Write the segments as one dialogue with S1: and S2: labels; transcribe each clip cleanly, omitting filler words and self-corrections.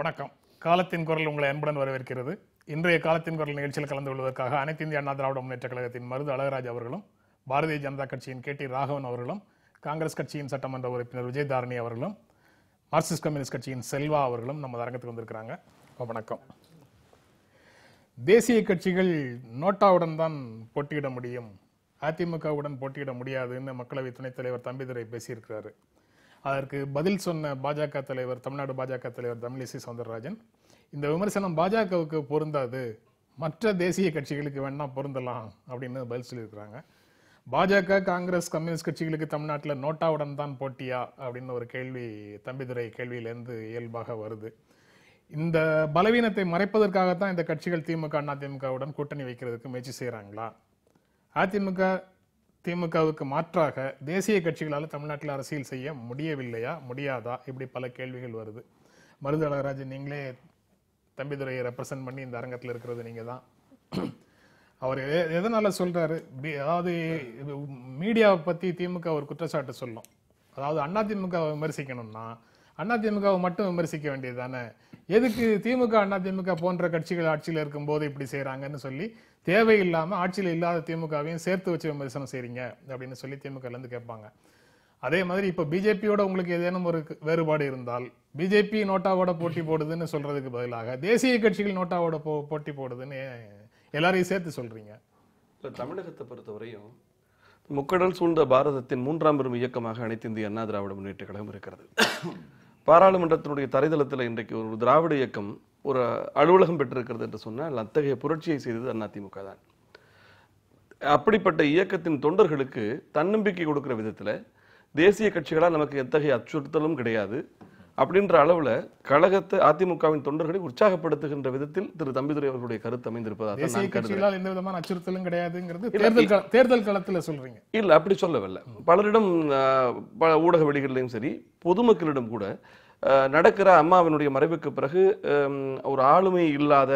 S1: வணக்கம். காலத்தின் குரல் உங்களை அன்புடன் வரவேற்கிறது. இன்றைய காலத்தின் குரல் நிகழ்ச்சியில் கலந்து கொள்வதற்காக அனைத்து இந்திய அண்ணா திராவிட முன்னேற்ற கழகத்தின் மருது அழகராஜ் அவர்களும், பாரதிய ஜனதா கட்சியின் KT ராகவன் அவர்களும், காங்கிரஸ் கட்சியின் சட்டமன்ற உறுப்பினர் விஜயதாரணி அவர்களும், மார்க்சிஸ்ட் கம்யூனிஸ்ட் கட்சியின் செல்வா அவர்களும் நம்ம அரங்கத்துக்கு வந்திருக்கிறாங்க. வணக்கம். தேசிய கட்சிகள் நோட்டாவுடன் தான் போட்டியிட முடியும், அதிமுகவுடன் போட்டியிட முடியாதுன்னு மக்களவை துணைத் தலைவர் தம்பிதுரை பேசியிருக்கிறாரு. அதற்கு பதில் சொன்ன பாஜக தலைவர், தமிழ்நாடு பாஜக தலைவர் தமிழிசை சவுந்தரராஜன், இந்த விமர்சனம் பாஜகவுக்கு பொருந்தாது, மற்ற தேசிய கட்சிகளுக்கு வேணா பொருந்தலாம் அப்படின்னு பதில் சொல்லியிருக்கிறாங்க. பாஜக, காங்கிரஸ், கம்யூனிஸ்ட் கட்சிகளுக்கு தமிழ்நாட்டில் நோட்டாவுடன் தான் போட்டியா அப்படின்னு ஒரு கேள்வி தம்பிதுரை கேள்வியிலேருந்து இயல்பாக வருது. இந்த பலவீனத்தை மறைப்பதற்காகத்தான் இந்த கட்சிகள் திமுக, அதிமுகவுடன் கூட்டணி வைக்கிறதுக்கு முயற்சி செய்யறாங்களா? அதிமுக திமுகவுக்கு மாற்றாக தேசிய கட்சிகளால் தமிழ்நாட்டில் அரசியல் செய்ய முடியவில்லையா, முடியாதா? இப்படி பல கேள்விகள் வருது. மருது அழகராஜ், நீங்களே தம்பிதுரையை ரெப்ரசன்ட் பண்ணி இந்த அரங்கத்தில் இருக்கிறது நீங்க தான். அவர் எதனால சொல்றாரு? அதாவது மீடியாவை பத்தி திமுக ஒரு குற்றச்சாட்டு சொல்லும். அதாவது அதிமுகவை விமர்சிக்கணும்னா அதிமுகவை மட்டும் விமர்சிக்க வேண்டியது தானே, எதுக்கு திமுக அதிமுக போன்ற கட்சிகள் ஆட்சியில் இருக்கும் போது இப்படி செய்யறாங்கன்னு சொல்லி தேவையில்லாம ஆட்சியில் இல்லாத திமுகவையும் சேர்த்து வச்சு விமர்சனம் செய்றீங்க அப்படின்னு சொல்லி திமுக இருந்து கேட்பாங்க. அதே மாதிரி இப்ப பிஜேபியோட உங்களுக்கு ஏதேனும் ஒரு வேறுபாடு இருந்தால், பிஜேபி நோட்டாவோட போட்டி போடுதுன்னு சொல்றதுக்கு பதிலாக தேசிய கட்சிகள் நோட்டாவோட போட்டி போடுதுன்னு எல்லாரையும் சேர்த்து சொல்றீங்க.
S2: தமிழகத்தை பொறுத்தவரையும் முக்கடல் சூழ்ந்த பாரதத்தின் மூன்றாம் பெரும் இயக்கமாக அனைத்து இந்திய அண்ணா திராவிட முன்னேற்ற கழகம் இருக்கிறது. பாராளுமன்றத்தினுடைய தரைதளத்தில் இன்றைக்கு ஒரு திராவிட இயக்கம் ஒரு அலுவலகம் பெற்றிருக்கிறது என்று சொன்னால் அத்தகைய புரட்சியை செய்தது அதிமுக தான். அப்படிப்பட்ட இயக்கத்தின் தொண்டர்களுக்கு தன்னம்பிக்கை கொடுக்கிற விதத்தில் தேசிய கட்சிகளால் நமக்கு எத்தகைய அச்சுறுத்தலும் கிடையாது அப்படின்ற அளவுல கழகத்தை அதிமுகவின் தொண்டர்களை உற்சாகப்படுத்துகின்ற விதத்தில் திரு தம்பிதுரை அவர்களுடைய கருத்து அமைந்திருப்பதாக
S1: தேசிய கட்சிகளால் எந்த விதமான அச்சுறுத்தலும் கிடையாதுங்கிறது தேர்தல் களத்துல சொல்றீங்க.
S2: இல்ல, அப்படி சொல்லவில்லை. பலரிடம் ஊடக வெளிகளிலும் சரி, பொதுமக்களிடம் கூட நடக்கிற அம்மாவினுடைய மறைவுக்கு பிறகு ஒரு ஆளுமை இல்லாத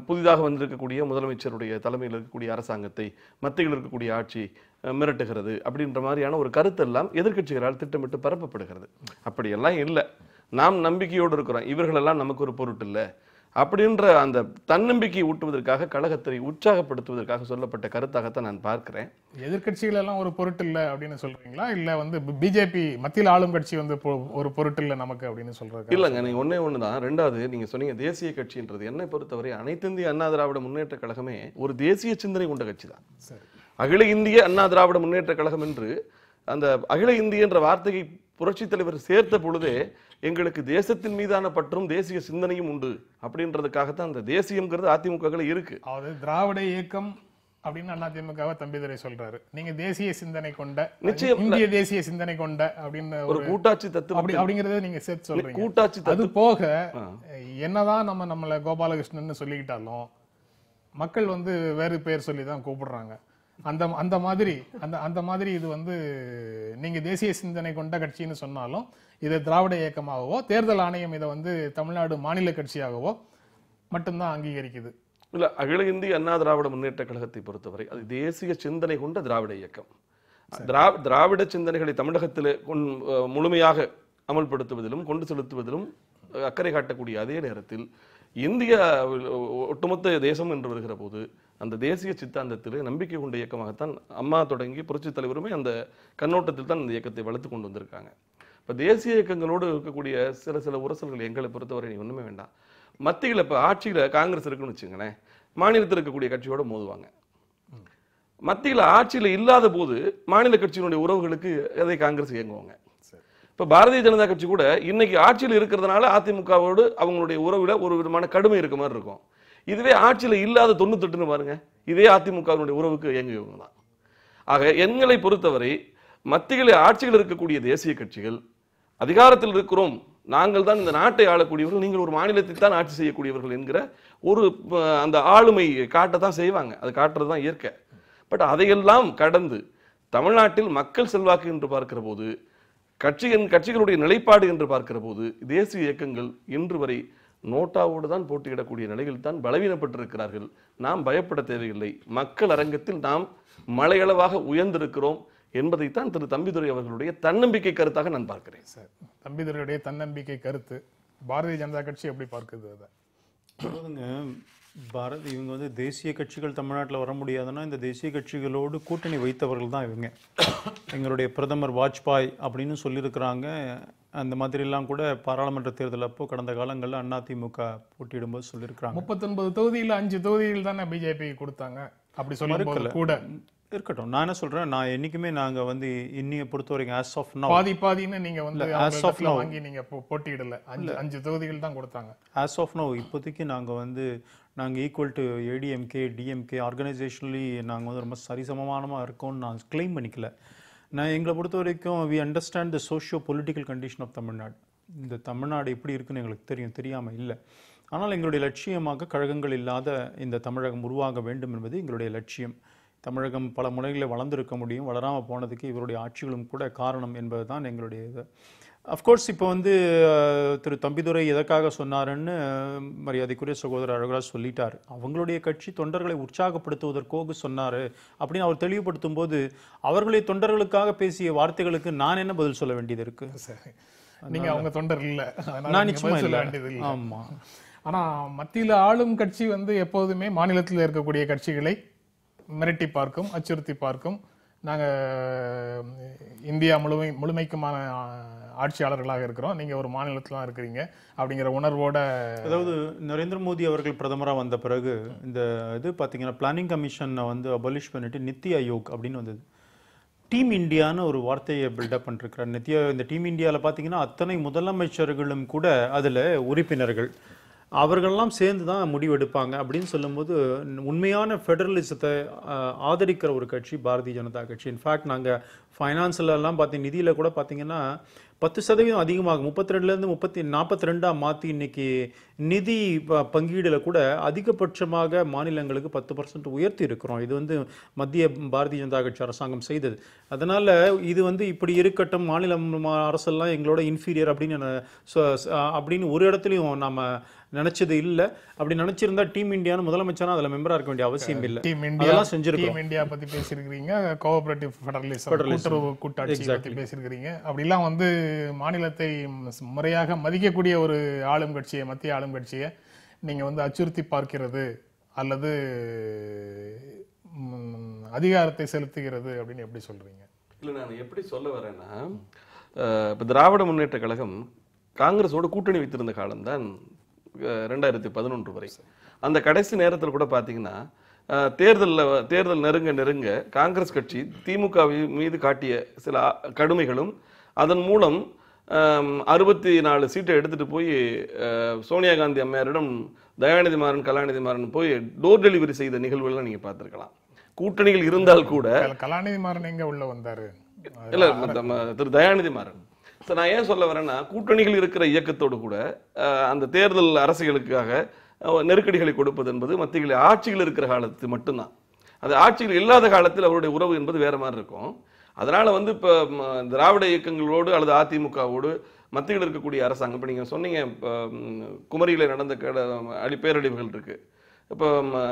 S2: புதிதாக வந்திருக்கக்கூடிய முதலமைச்சருடைய தலைமையில் இருக்கக்கூடிய அரசாங்கத்தை, மத்தியில் இருக்கக்கூடிய ஆட்சி மிரட்டுகிறது அப்படின்ற மாதிரியான ஒரு கருத்தெல்லாம் எதிர்க்கட்சிகளால் திட்டமிட்டு பரப்பப்படுகிறது. அப்படியெல்லாம் இல்லை, நாம் நம்பிக்கையோடு இருக்கிறோம், இவர்களெல்லாம் நமக்கு ஒரு பொருட்டு இல்லை அப்படின்ற அந்த தன்னம்பிக்கை ஊட்டுவதற்காக, கழகத்தை உற்சாகப்படுத்துவதற்காக சொல்லப்பட்ட கருத்தாகத்தான் நான் பார்க்கிறேன்.
S1: எதிர்கட்சிகள் எல்லாம் ஒரு பொருட்டு இல்லை அப்படின்னு சொல்றீங்களா, இல்ல பிஜேபி மத்தியில் ஆளும் கட்சி ஒரு பொருட்டு இல்லை நமக்கு அப்படின்னு சொல்றாங்க?
S2: இல்லைங்க, நீங்க ஒண்ணுதான். ரெண்டாவது, நீங்க சொன்னீங்க தேசிய கட்சின்றது. என்னை பொறுத்தவரை அனைத்து இந்திய அண்ணா திராவிட முன்னேற்ற கழகமே ஒரு தேசிய சிந்தனை கொண்ட கட்சி தான். அகில இந்திய அண்ணா திராவிட முன்னேற்ற கழகம் என்று அந்த அகில இந்திய என்ற வார்த்தையை புரட்சி தலைவர் சேர்த்த பொழுதே எங்களுக்கு தேசத்தின் மீதான பற்றும் தேசிய சிந்தனையும் உண்டு அப்படின்றதுக்காகத்தான் அந்த தேசியம்ங்கிறது அதிமுக இருக்கு.
S1: அதாவது திராவிட இயக்கம் அப்படின்னு அதிமுகவை தம்பிதுரை சொல்றாரு. நீங்க தேசிய சிந்தனை கொண்ட,
S2: நிச்சயம்
S1: இந்திய தேசிய சிந்தனை கொண்ட அப்படின்னு
S2: ஒரு கூட்டாட்சி தத்துவம்
S1: அப்படிங்கறத நீங்க சேர்த்து சொல்றீங்க.
S2: கூட்டாட்சி
S1: அது போக என்னதான் நம்மள கோபாலகிருஷ்ணன் சொல்லிக்கிட்டாலும் மக்கள் வேறு பெயர் சொல்லி தான் கூப்பிடுறாங்க. அந்த மாதிரி இது நீங்க தேசிய சிந்தனை கொண்ட கட்சின்னு சொன்னாலும் இதை திராவிட இயக்கமாகவோ, தேர்தல் ஆணையம் இதை தமிழ்நாடு மாநில கட்சியாகவோ மட்டும்தான் அங்கீகரிக்குது.
S2: இல்ல, அகில இந்திய அண்ணா திராவிட முன்னேற்ற கழகத்தை பொறுத்தவரை அது தேசிய சிந்தனை கொண்ட திராவிட இயக்கம். திராவிட சிந்தனைகளை தமிழகத்தில் முழுமையாக அமல்படுத்துவதிலும் கொண்டு செலுத்துவதிலும் அக்கறை காட்டக்கூடிய அதே நேரத்தில் இந்திய ஒட்டுமொத்த தேசம் என்று வருகிற போது அந்த தேசிய சித்தாந்தத்தில் நம்பிக்கை கொண்ட இயக்கமாகத்தான் அம்மா தொடங்கி புரட்சி தலைவருமே அந்த கண்ணோட்டத்தில் தான் இந்த இயக்கத்தை வளர்த்து கொண்டு வந்திருக்காங்க. இப்போ தேசிய இயக்கங்களோடு இருக்கக்கூடிய சில உரசல்கள் எங்களை பொறுத்தவரை ஒன்றுமே வேண்டாம். மத்தியில் இப்போ ஆட்சியில் காங்கிரஸ் இருக்குன்னு வச்சுங்களேன், மாநிலத்தில் இருக்கக்கூடிய கட்சியோட மோதுவாங்க. மத்தியில் ஆட்சியில் இல்லாத போது மாநில கட்சியினுடைய உறவுகளுக்கு அதை காங்கிரஸ் இயங்குவாங்க. இப்போ பாரதிய ஜனதா கட்சி கூட இன்னைக்கு ஆட்சியில் இருக்கிறதுனால அதிமுகவோடு அவங்களுடைய உறவுல ஒரு விதமான கடுமை இருக்க மாதிரி இருக்கும். இதுவே ஆட்சியில் இல்லாத 98 பாருங்க, இதே அதிமுகவினுடைய உறவுக்கு இயங்குவங்க தான். ஆக எங்களை பொறுத்தவரை மத்தியில் ஆட்சியில் இருக்கக்கூடிய தேசிய கட்சிகள் அதிகாரத்தில் இருக்கிறோம், நாங்கள் தான் இந்த நாட்டை ஆளக்கூடியவர்கள், நீங்கள் ஒரு மாநிலத்தை தான் ஆட்சி செய்யக்கூடியவர்கள் என்கிற ஒரு அந்த ஆளுமை காட்டத்தான் செய்வாங்க. அது காட்டுறது தான் இயற்கை. பட் அதையெல்லாம் கடந்து தமிழ்நாட்டில் மக்கள் செல்வாக்கு என்று பார்க்கிற போது, கட்சிகளுடைய நிலைப்பாடு என்று பார்க்கிற போது தேசிய இயக்கங்கள் இன்று வரை நோட்டாவோடு தான் போட்டியிடக்கூடிய நிலையில் தான் பலவீனப்பட்டிருக்கிறார்கள். நாம் பயப்பட தேவையில்லை. மக்கள் அரங்கத்தில் நாம் மலையளவாக உயர்ந்திருக்கிறோம் என்பதைத்தான் திரு தம்பிதுரை அவர்களுடைய தன்னம்பிக்கை கருத்தாக நான் பார்க்கிறேன்.
S1: சார், தம்பிதுரையுடைய தன்னம்பிக்கை கருத்து பாரதிய ஜனதா கட்சி எப்படி பார்க்குது அதை?
S3: அதாவதுங்க, இவங்க வந்து தேசிய கட்சிகள் தமிழ்நாட்டில் வர முடியாதுன்னா இந்த தேசிய கட்சிகளோடு கூட்டணி வைத்தவர்கள் தான் இவங்க. எங்களுடைய பிரதமர் வாஜ்பாய் அப்படின்னு சொல்லியிருக்கிறாங்க. அந்த மாதிரிலாம் கூட பாராளுமன்ற தேர்தல் அப்போ கடந்த காலங்களில் அதிமுக போட்டியிடும்போது சொல்லியிருக்கிறாங்க.
S1: 39 தொகுதியில் 5 தொகுதிகள் தானே பிஜேபி கொடுத்தாங்க. அப்படி சொல்லும்போது கூட
S3: இருக்கட்டும், நான் என்ன சொல்றேன், நான் என்னைக்குமே நாங்க வந்து இன்னைய பொறுத்த வரைக்கும் ஆஸ் ஆஃப் நவ்
S1: பாதின்னு நீங்க வந்து
S3: as of now
S1: வாங்கி நீங்க போட்டியிடல. 5 தொகுதிகள் தான் கொடுத்தாங்க.
S3: ஆஸ் ஆஃப் நவ் இப்போதைக்கு நாங்க ஈக்குவல் டு ஏடிஎம்கே டிஎம்கே ஆர்கனைசேஷனலி நாங்க வந்து ரொம்ப சரிசமமானமா இருக்கோம்னு நான் கிளைம் பண்ணிக்கல. நான் எங்களை பொறுத்த வரைக்கும் we understand the socio political condition of Tamil Nadu. இந்த தமிழ்நாடு எப்படி இருக்குன்னு எங்களுக்கு தெரியாம இல்லை. ஆனால் எங்களுடைய லட்சியமாக கழகங்கள் இல்லாத இந்த தமிழகம் உருவாக வேண்டும் என்பது எங்களுடைய லட்சியம். தமிழகம் பல முறைகளில் வளர்ந்திருக்க முடியும், வளராமல் போனதுக்கு இவருடைய ஆட்சிகளும் கூட காரணம் என்பது தான் எங்களுடைய இது. அஃப்கோர்ஸ் இப்போ வந்து திரு தம்பிதுரை எதற்காக சொன்னாருன்னு மரியாதைக்குரிய சகோதரர் அழகராஜ் சொல்லிட்டார். அவங்களுடைய கட்சி தொண்டர்களை உற்சாகப்படுத்துவதற்காக சொன்னார் அப்படின்னு அவர் தெளிவுபடுத்தும் போது அவர்களுடைய தொண்டர்களுக்காக பேசிய வார்த்தைகளுக்கு நான் என்ன பதில் சொல்ல வேண்டியது இருக்கு?
S1: நீங்க அவங்க தொண்டர் இல்ல,
S3: நான் நிச்சயமா இல்லை.
S1: ஆமா. ஆனா மத்தியில ஆளும் கட்சி வந்து எப்போதுமே மாநிலத்தில் இருக்கக்கூடிய கட்சிகளை மிரட்டி பார்க்கும், அச்சுறுத்தி பார்க்கும். நாங்க இந்தியா முழுமைக்குமான ஆட்சியாளர்களாக இருக்கிறோம், நீங்க ஒரு மாநிலத்துல தான் இருக்கிறீங்க அப்படிங்கிற உணர்வோட.
S3: அதாவது நரேந்திர மோடி அவர்கள் பிரதமராக வந்த பிறகு இந்த இது பார்த்தீங்கன்னா பிளானிங் கமிஷனை வந்து அபாலிஷ் பண்ணிட்டு நித்தி ஆயோக் அப்படின்னு வந்தது. டீம் இந்தியான்னு ஒரு வார்த்தையை பில்டப் பண்ணிருக்கிறார். இந்த டீம் இந்தியாவில் பார்த்தீங்கன்னா அத்தனை முதலமைச்சர்களும் கூட அதில் உறுப்பினர்கள், அவர்களெல்லாம் சேர்ந்து தான் முடிவெடுப்பாங்க அப்படின்னு சொல்லும்போது உண்மையான ஃபெடரலிசத்தை ஆதரிக்கிற ஒரு கட்சி பாரதிய ஜனதா கட்சி. இன்ஃபேக்ட் நாங்கள் ஃபைனான்ஸ்லாம் பார்த்தீங்க, நிதியில் கூட பார்த்தீங்கன்னா 10% அதிகமாகும், 32லேருந்து 42 மாற்றி இன்னைக்கு நிதி பங்கீடில் கூட அதிகபட்சமாக மாநிலங்களுக்கு 10% உயர்த்தி இருக்கிறோம். இது வந்து மத்திய பாரதிய ஜனதா கட்சி அரசாங்கம் செய்தது. அதனால இது வந்து இப்படி இருக்கட்டும், மாநில அரசெல்லாம் எங்களோட இன்ஃபீரியர் அப்படின்னு ஒரு இடத்துலையும் நாம நினைச்சது இல்லை. அப்படி நினைச்சிருந்தா டீம் இந்தியான்னு முதலமைச்சரா அதுல மெம்பரா இருக்க வேண்டிய அவசியம் இல்லை.
S1: அதெல்லாம் செஞ்சிருக்கோம். டீம் இந்தியா பத்தி பேசியிருக்கிறீங்க, கோஆபரேட்டிவ் ஃபெடரலிசம் கூட்டுறவு கூட்டாட்சி பத்தி பேசியிருக்கிறீங்க. அப்படிலாம் வந்து மாநிலத்தை முறையாக மதிக்கக்கூடிய ஒரு ஆளும் கட்சியை, மத்திய ஆளும் கட்சியை நீங்க வந்து அச்சுறுத்தி பார்க்கிறது அல்லது அதிகாரத்தை செலுத்துகிறது அப்படின்னு எப்படி சொல்றீங்க?
S2: இல்லை, நான் எப்படி சொல்ல வரேன்னா, இப்போ திராவிட முன்னேற்ற கழகம் காங்கிரஸோட கூட்டணி வைத்திருந்த காலம்தான் 2011 வரை. அந்த கடைசி நேரத்தில் கூட பார்த்தீங்கன்னா தேர்தல் நெருங்க காங்கிரஸ் கட்சி திமுக மீது காட்டிய சில கடுமைகளும் அதன் மூலம் 64 சீட்டை எடுத்துட்டு போய் சோனியா காந்தி அம்மையாரிடம் தயாநிதி மாறன் கலாநிதி மாறன் போய் டோர் டெலிவரி செய்த நிகழ்வுகளை நீங்க பார்த்திருக்கலாம். கூட்டணிகள் இருந்தால் கூட
S1: கலாநிதி மாறன் எங்க உள்ள வந்தாரு?
S2: இல்ல, திரு தயாநிதி மாறன். நான் ஏன் சொல்ல வரேன்னா, கூட்டணிகள் இருக்கிற இயக்கத்தோடு கூட அந்த தேர்தல் அரசியலுக்காக நெருக்கடிகளை கொடுப்பது என்பது மத்தியில் ஆட்சிகள் இருக்கிற காலத்து மட்டும்தான். அது ஆட்சிகள் இல்லாத காலத்தில் அவருடைய உறவு என்பது வேற மாதிரி இருக்கும். அதனால வந்து இப்போ திராவிட இயக்கங்களோடு அல்லது அதிமுகவோடு மத்தியில் இருக்கக்கூடிய அரசாங்கம், இப்போ நீங்கள் சொன்னீங்க குமரியில் நடந்த பேரழிவுகள் இருக்கு. இப்போ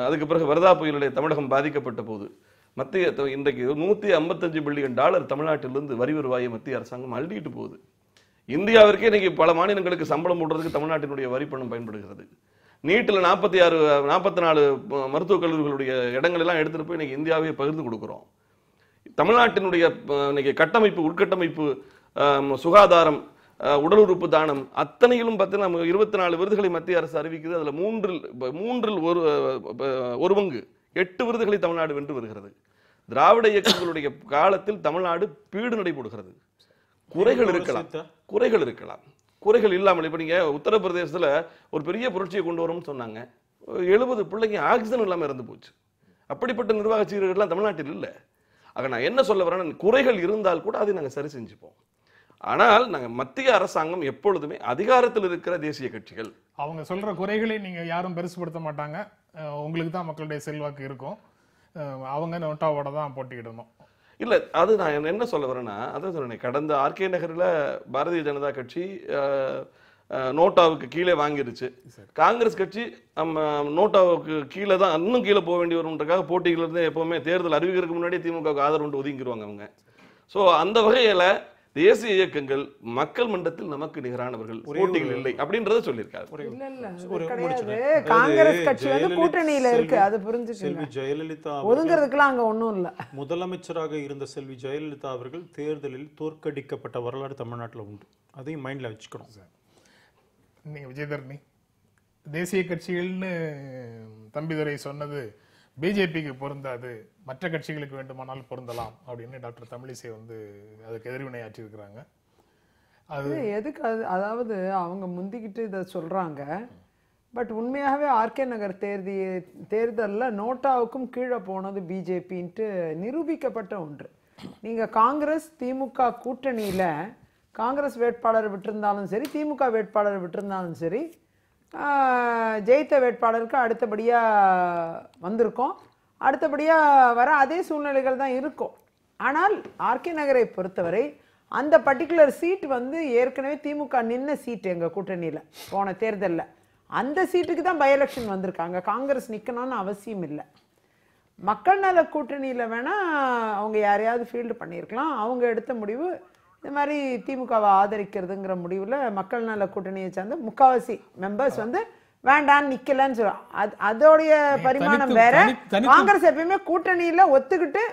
S2: அதுக்கு பிறகு வரதா புயலுடைய தமிழகம் பாதிக்கப்பட்ட போது மத்திய இன்றைக்கு $155 பில்லியன் தமிழ்நாட்டிலிருந்து வரி வருவாயை மத்திய அரசாங்கம் அள்ளிட்டு போகுது. இந்தியாவிற்கே இன்னைக்கு பல மாநிலங்களுக்கு சம்பளம் போடுறதுக்கு தமிழ்நாட்டினுடைய வரி பணம் பயன்படுகிறது. நீட்டில் 44 மருத்துவக் கல்லூரிகளுடைய இடங்கள் எல்லாம் எடுத்துட்டு போய் இன்னைக்கு இந்தியாவே பகிர்ந்து கொடுக்குறோம். தமிழ்நாட்டினுடைய இன்னைக்கு கட்டமைப்பு, உட்கட்டமைப்பு, சுகாதாரம், உடல் உறுப்பு தானம் அத்தனையிலும் பார்த்தீங்கன்னா 24 விருதுகளை மத்திய அரசு அறிவிக்குது. அதுல மூன்றில் ஒரு பங்கு 8 விருதுகளை தமிழ்நாடு வென்று வருகிறது. திராவிட இயக்கங்களுடைய காலத்தில் தமிழ்நாடு பீடு நடைபோடுகிறது. குறைகள் இருக்கலாம், குறைகள் இல்லாமல். இப்ப நீங்க உத்தரப்பிரதேசத்துல ஒரு பெரிய புரட்சியை கொண்டு வரும்னு சொன்னாங்க, 70 பிள்ளைங்க ஆக்சிஜன் இல்லாம இறந்து போச்சு. அப்படிப்பட்ட நிர்வாக சீரர்கள்லாம் தமிழ்நாட்டில் இல்லை. ஆக நான் என்ன சொல்ல வரேன்னா, குறைகள் இருந்தால் கூட அதை நாங்கள் சரி செஞ்சுப்போம். ஆனால் நாங்கள் மத்திய அரசாங்கம் எப்பொழுதுமே அதிகாரத்தில் இருக்கிற தேசிய கட்சிகள்
S1: அவங்க சொல்ற குறைகளை நீங்க யாரும் பெருசுபடுத்த மாட்டாங்க. உங்களுக்கு தான் மக்களுடைய செல்வாக்கு இருக்கும், அவங்க நோட்டாவோட தான் போட்டிக்கிடணும்.
S2: இல்ல, அது நான் என்ன சொல்ல வரேன்னா, அதான் சொன்னேன், கடந்த ஆர்கே நகரில் பாரதிய ஜனதா கட்சி நோட்டாவுக்கு கீழே வாங்கிருச்சு. காங்கிரஸ் கட்சி நோட்டாவுக்கு கீழே தான் இன்னும் கீழே போக வேண்டி வரும்ன்றக்காக போட்டிகள் இருந்து எப்பவுமே தேர்தல் அறிவிக்கிறதுக்கு முன்னாடி திமுக ஆதரவு ஒதுங்கிடுவாங்க அவங்க. ஸோ அந்த வகையில தேசிய இயக்கங்கள் மக்கள் மன்றத்தில் நமக்கு நிகரானவர்கள், போட்டிகள் இல்லை அப்படின்றத சொல்லியிருக்காரு.
S4: இல்ல இல்ல அது கிடையாது. காங்கிரஸ் கட்சி வந்து கூட்டணியில இருக்கு, அது புரிஞ்சுக்கங்க.
S3: செல்வி ஜெயலலிதா
S4: ஒதுங்கிறதுக்குலாம் அங்க ஒண்ணும் இல்ல.
S3: முதலமைச்சராக இருந்த செல்வி ஜெயலலிதா அவர்கள் தேர்தலில் தோற்கடிக்கப்பட்ட வரலாறு தமிழ்நாட்டில் உண்டு. அதையும் மைண்ட்ல வச்சுக்கணும்.
S1: நீங்க விஜயதரணி தேசிய கட்சிகள்னு தம்பிதுரை சொன்னது பிஜேபிக்கு பொருந்தாது, மற்ற கட்சிகளுக்கு வேண்டுமானால் பொருந்தலாம் அப்படின்னு டாக்டர் தமிழிசை வந்து அதுக்கு எதிர்வினை ஆற்றியிருக்கிறாங்க.
S4: அது எதுக்கு அதாவது அவங்க முந்திக்கிட்டு இதை சொல்றாங்க. பட் உண்மையாகவே ஆர்கே நகர் தேர்தலில் நோட்டாவுக்கும் கீழே போனது பிஜேபின்ட்டு நிரூபிக்கப்பட்ட ஒன்று. நீங்க காங்கிரஸ் திமுக கூட்டணியில காங்கிரஸ் வேட்பாளர் விட்டிருந்தாலும் சரி, திமுக வேட்பாளர் விட்டிருந்தாலும் சரி, ஜெயித்த வேட்பாளருக்கு அடுத்தபடியா வந்திருக்கோம், அடுத்தபடியா வர அதே சூழ்நிலைகள் தான் இருக்கும். ஆனால் ஆர்கே நகரை பொறுத்தவரை அந்த பர்டிகுலர் சீட் வந்து ஏற்கனவே திமுக நின்ன சீட் எங்க கூட்டணியில போன தேர்தலில். அந்த சீட்டுக்கு தான் பை எலெக்ஷன் வந்திருக்காங்க. காங்கிரஸ் நிக்கணும்னு அவசியம் இல்லை. மக்கள் நல கூட்டணியில வேணா அவங்க யாரையாவது ஃபீல்டு பண்ணியிருக்கலாம். அவங்க எடுத்த முடிவு இந்த மாதிரி திமுகவை ஆதரிக்கிறதுங்கிற முடிவில் மக்கள் நல கூட்டணியை சேர்ந்த முக்காவாசி மெம்பர்ஸ் வந்து வேண்டான்னு நிக்கலன்னு சொல்லுவாங்க. அதோடைய பரிமாணம் வேற. காங்கிரஸ் எப்பயுமே கூட்டணியில ஒத்துக்கிட்டு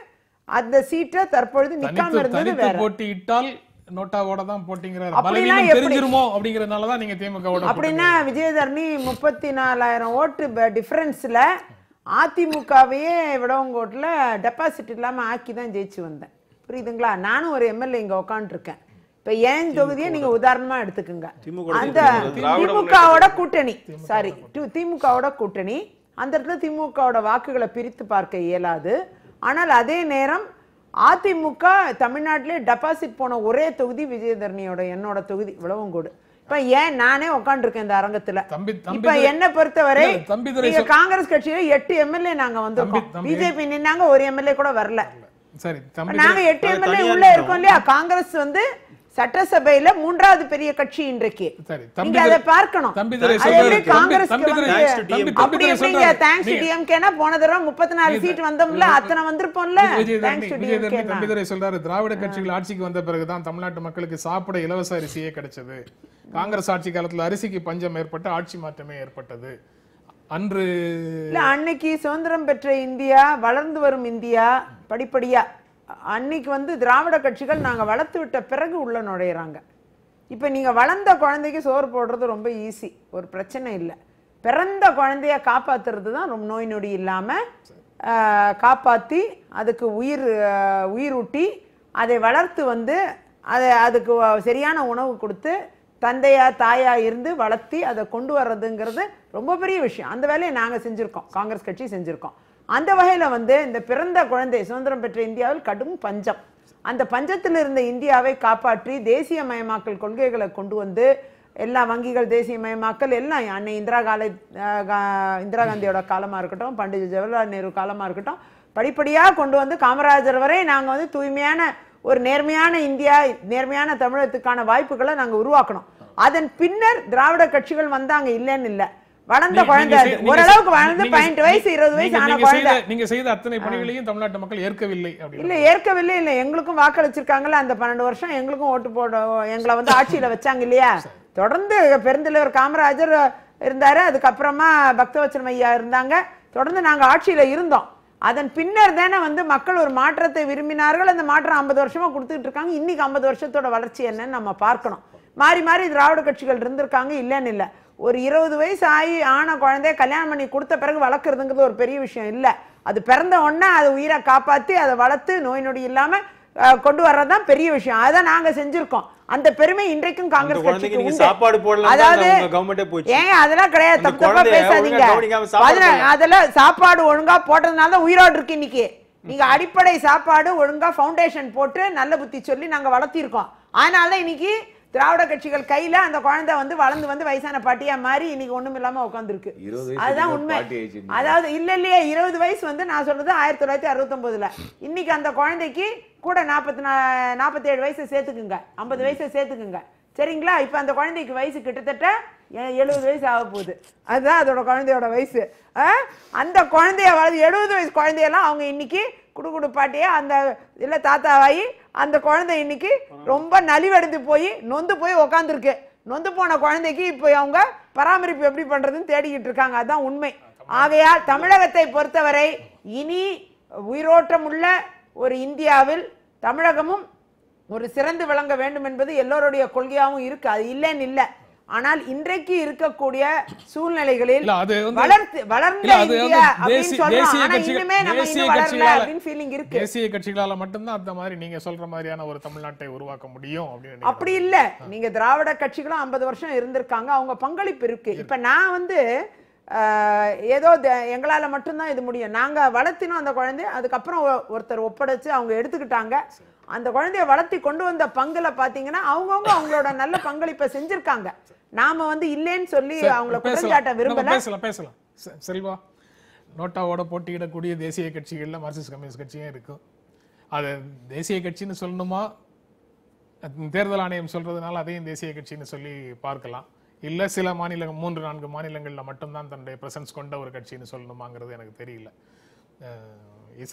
S4: அந்த சீட்டை தற்பொழுது நிக்காம இருந்தது வேற.
S1: போட்டியிட்டால் நோட்டாவோட தான் போட்டிங்கிறார். பலவீனம் தெரிஞ்சிருமோ அப்படிங்கறதுனால தான் நீங்க திமுகவோட.
S4: அப்படின்னா விஜயதரணி 34,000 ஓட்டு டிஃபரன்ஸ்ல அதிமுகவையே விடவங்கோட்டில் டெபாசிட் இல்லாம ஆக்கி தான் ஜெயிச்சு வந்தேன். புரியுதுங்களா? நானும் ஒரு எம்எல்ஏ இங்க உட்காந்துருக்கேன். இப்ப ஏன் தொகுதியை நீங்க உதாரணமா எடுத்துக்கோங்க. அந்த திமுகவோட கூட்டணி, சாரி திமுகவோட கூட்டணி, அந்த இடத்துல திமுகவோட வாக்குகளை பிரித்து பார்க்க இயலாது. ஆனால் அதே நேரம் அதிமுக தமிழ்நாட்டிலே டெபாசிட் போன ஒரே தொகுதி விஜயதரணியோட என்னோட தொகுதி விளவங்கோடு. இப்ப ஏன் நானே உட்காந்துருக்கேன் இந்த அரங்கத்துல. இப்ப என்ன பொறுத்தவரை காங்கிரஸ் கட்சியில 8 எம்எல்ஏ நாங்க வந்திருக்கோம். பிஜேபி நின்னாங்க, ஒரு எம்எல்ஏ கூட வரல.
S1: சரி,
S4: நாங்க 8 எம்எல்ஏ உள்ள இருக்கோம் இல்லையா? காங்கிரஸ் வந்து சட்டசபையில 3வது பெரிய கட்சி இன்றைக்கு. நீங்க அதை பார்க்கணும். போன தடவை 34 சீட் வந்தோம்ல, அத்தனை வந்திருப்போம்ல.
S1: தம்பிதுரை சொல்றாரு, திராவிட கட்சிகள் ஆட்சிக்கு வந்த பிறகுதான் தமிழ்நாட்டு மக்களுக்கு சாப்பிட இலவச அரிசியே கிடைச்சது. காங்கிரஸ் ஆட்சி காலத்துல அரிசிக்கு பஞ்சம் ஏற்பட்டு ஆட்சி மாற்றமே ஏற்பட்டது.
S4: அன்னைக்கு சுதந்திரம் பெற்ற இந்தியா, வளர்ந்து வரும் இந்தியா படிப்படியா அன்னைக்கு வந்து திராவிட கட்சிகள் நாங்க வளர்த்து விட்ட பிறகு உள்ள நுழையிறாங்க. இப்ப நீங்க வளர்ந்த குழந்தைக்கு சோறு போடுறது ரொம்ப ஈஸி, ஒரு பிரச்சனை இல்லை. பிறந்த குழந்தைய காப்பாத்துறது தான் ரொம்ப நோய் நொடி இல்லாம காப்பாத்தி அதுக்கு உயிரூட்டி அதை வளர்த்து வந்து அதுக்கு சரியான உணவு கொடுத்து தந்தையா தாயா இருந்து வளர்த்தி அதை கொண்டு வர்றதுங்கிறது ரொம்ப பெரிய விஷயம். அந்த வேலையை நாங்க செஞ்சிருக்கோம், காங்கிரஸ் கட்சி செஞ்சிருக்கோம். அந்த வகையில வந்து இந்த பிறந்த குழந்தை, சுதந்திரம் பெற்ற இந்தியாவில் கடும் பஞ்சம், அந்த பஞ்சத்தில் இருந்த இந்தியாவை காப்பாற்றி தேசியமயமாக்கல் கொள்கைகளை கொண்டு வந்து எல்லா வங்கிகள் தேசியமயமாக்கல் எல்லாம் அன்னை இந்திரா காந்தியோட காலமா இருக்கட்டும், பண்டிட் ஜவஹர்லால் நேரு காலமா இருக்கட்டும், படிப்படியாக கொண்டு வந்து காமராஜர் வரை நாங்க வந்து தூய்மையான ஒரு நேர்மையான இந்தியா, நேர்மையான தமிழகத்துக்கான வாய்ப்புகளை நாங்க உருவாக்கணும். அதன் பின்னர் திராவிட கட்சிகள் வந்தாங்க, இல்லைன்னு இல்லை. வளர்ந்த குழந்தை ஓரளவுக்கு வளர்ந்து 18 வயசு 20 வயசு ஆன குழந்தை.
S1: நீங்க செய்த அத்தனை பணிகளையும் தமிழ்நாட்டு மக்கள் ஏற்கவில்லை.
S4: இல்ல ஏற்கவில்லை இல்ல, எங்களுக்கும் வாக்களிச்சிருக்காங்கல்ல. அந்த 12 வருஷம் எங்களுக்கும் ஓட்டு போட எங்களை வந்து ஆட்சியில வச்சாங்க இல்லையா? தொடர்ந்து பெருந்தலைவர் காமராஜர் இருந்தாரு, அதுக்கப்புறமா பக்தவச்சலம் ஐயா இருந்தாங்க, தொடர்ந்து நாங்க ஆட்சியில இருந்தோம். அதன் பின்னர் தானே வந்து மக்கள் ஒரு மாற்றத்தை விரும்பினார்கள். அந்த மாற்றம் 50 வருஷமா கொடுத்துட்டு இருக்காங்க. இன்னைக்கு 50 வருஷத்தோட வளர்ச்சி என்னன்னு நம்ம பார்க்கணும். மாறி மாறி திராவிட கட்சிகள் இருந்திருக்காங்க, இல்லைன்னு இல்லை. ஒரு 20 வயசு ஆன குழந்தைய கல்யாணம் பண்ணி கொடுத்த பிறகு வளர்க்குறதுங்கிறது ஒரு பெரிய விஷயம் இல்லை. அது பிறந்த உடனே அதை உயிரை காப்பாற்றி அதை வளர்த்து நோய் நொடி இல்லாம கொண்டு வர்றதுதான் பெரிய விஷயம். அதான் நாங்க செஞ்சிருக்கோம். அந்த பெருமை இன்றைக்கும் காங்கிரஸ் கட்சிக்கு உண்டு. அதாவது ஏன் அதெல்லாம் கிடையாது, தப்பு தப்பா பேசாதீங்க. அதெல்லாம் சாப்பாடு ஒழுங்கா போட்டதுனால தான் உயிரோடு இருக்கு இன்னைக்கு. நீங்க அடிப்படை சாப்பாடு ஒழுங்கா ஃபவுண்டேஷன் போட்டு நல்ல புத்தி சொல்லி நாங்க வளர்த்திருக்கோம். அதனாலதான் இன்னைக்கு திராவிட கட்சிகள் கையில அந்த குழந்தை வந்து வளர்ந்து வந்து வயசான பாட்டியா மாறி இன்னைக்கு ஒண்ணும் இல்லாம உட்காந்துருக்கு. அதுதான் உண்மை. அதாவது இல்ல இல்லையே 20 வயசு வந்து நான் சொல்றது 1969ல. இன்னைக்கு அந்த குழந்தைக்கு கூட 47 வயசு சேர்த்துக்குங்க, 50 வயசு சேர்த்துக்குங்க, சரிங்களா? இப்ப அந்த குழந்தைக்கு வயசு கிட்டத்தட்ட 70 வயசு ஆக போகுது, அதுதான் அதோட குழந்தையோட வயசு. அந்த குழந்தைய 70 வயசு குழந்தையெல்லாம் அவங்க இன்னைக்கு குடு பாட்டியே அந்த இல்லை தாத்தாவாயி அந்த குழந்தை இன்னைக்கு ரொம்ப நலிவடைந்து போய் நொந்து போய் உக்காந்துருக்கு. நொந்து போன குழந்தைக்கு இப்போ அவங்க பராமரிப்பு எப்படி பண்றதுன்னு தேடிக்கிட்டு இருக்காங்க. அதுதான் உண்மை. ஆகையால் தமிழகத்தை பொறுத்தவரை இனி உயிரோட்டம் உள்ள ஒரு இந்தியாவில் தமிழகமும் ஒரு சிறந்து விளங்க வேண்டும் என்பது எல்லோருடைய கொள்கையாகவும் இருக்கு, அது இல்லைன்னு இல்லை. ஆனால் இன்றைக்கு இருக்கக்கூடிய சூழ்நிலைகளில்
S1: தேசிய கட்சிகளால மட்டும்தான் அந்த மாதிரி நீங்க சொல்ற மாதிரியான ஒரு தமிழ்நாட்டை உருவாக்க முடியும் அப்படின்னு
S4: அப்படி இல்ல. நீங்க திராவிட கட்சிகளும் 50 வருஷம் இருந்திருக்காங்க, அவங்க பங்களிப்பு இருக்கு. இப்ப நான் ஏதோ எங்களால மட்டும்தான் இது முடியும். நாங்க வளர்த்தினோம் அந்த குழந்தைய, அதுக்கப்புறம் ஒருத்தர் ஒப்படைச்சு அவங்க எடுத்துக்கிட்டாங்க. அந்த குழந்தைய வளர்த்தி கொண்டு வந்த பங்குல பாத்தீங்கன்னா அவங்கவுங்க அவங்களோட நல்ல பங்களிப்பை செஞ்சிருக்காங்க. நாம இல்லைன்னு சொல்லி அவங்கள குற்றச்சாட்ட விரும்பல.
S1: பேசலாம். செல்வா, நோட்டாவோட போட்டியிடக்கூடிய தேசிய கட்சிகள்ல மார்க்சிஸ்ட் கம்யூனிஸ்ட் கட்சியும் இருக்கும். அது தேசிய கட்சின்னு சொல்லணுமா, தேர்தல் ஆணையம் சொல்றதுனால அதையும் தேசிய கட்சின்னு சொல்லி பார்க்கலாம். இல்ல சில மாநிலங்கள் 3-4 மாநிலங்கள்ல மட்டும்தான் தன்னுடைய பிரசன்ஸ் கொண்ட ஒரு கட்சின்னு சொல்லணுமாங்கிறது எனக்கு தெரியல.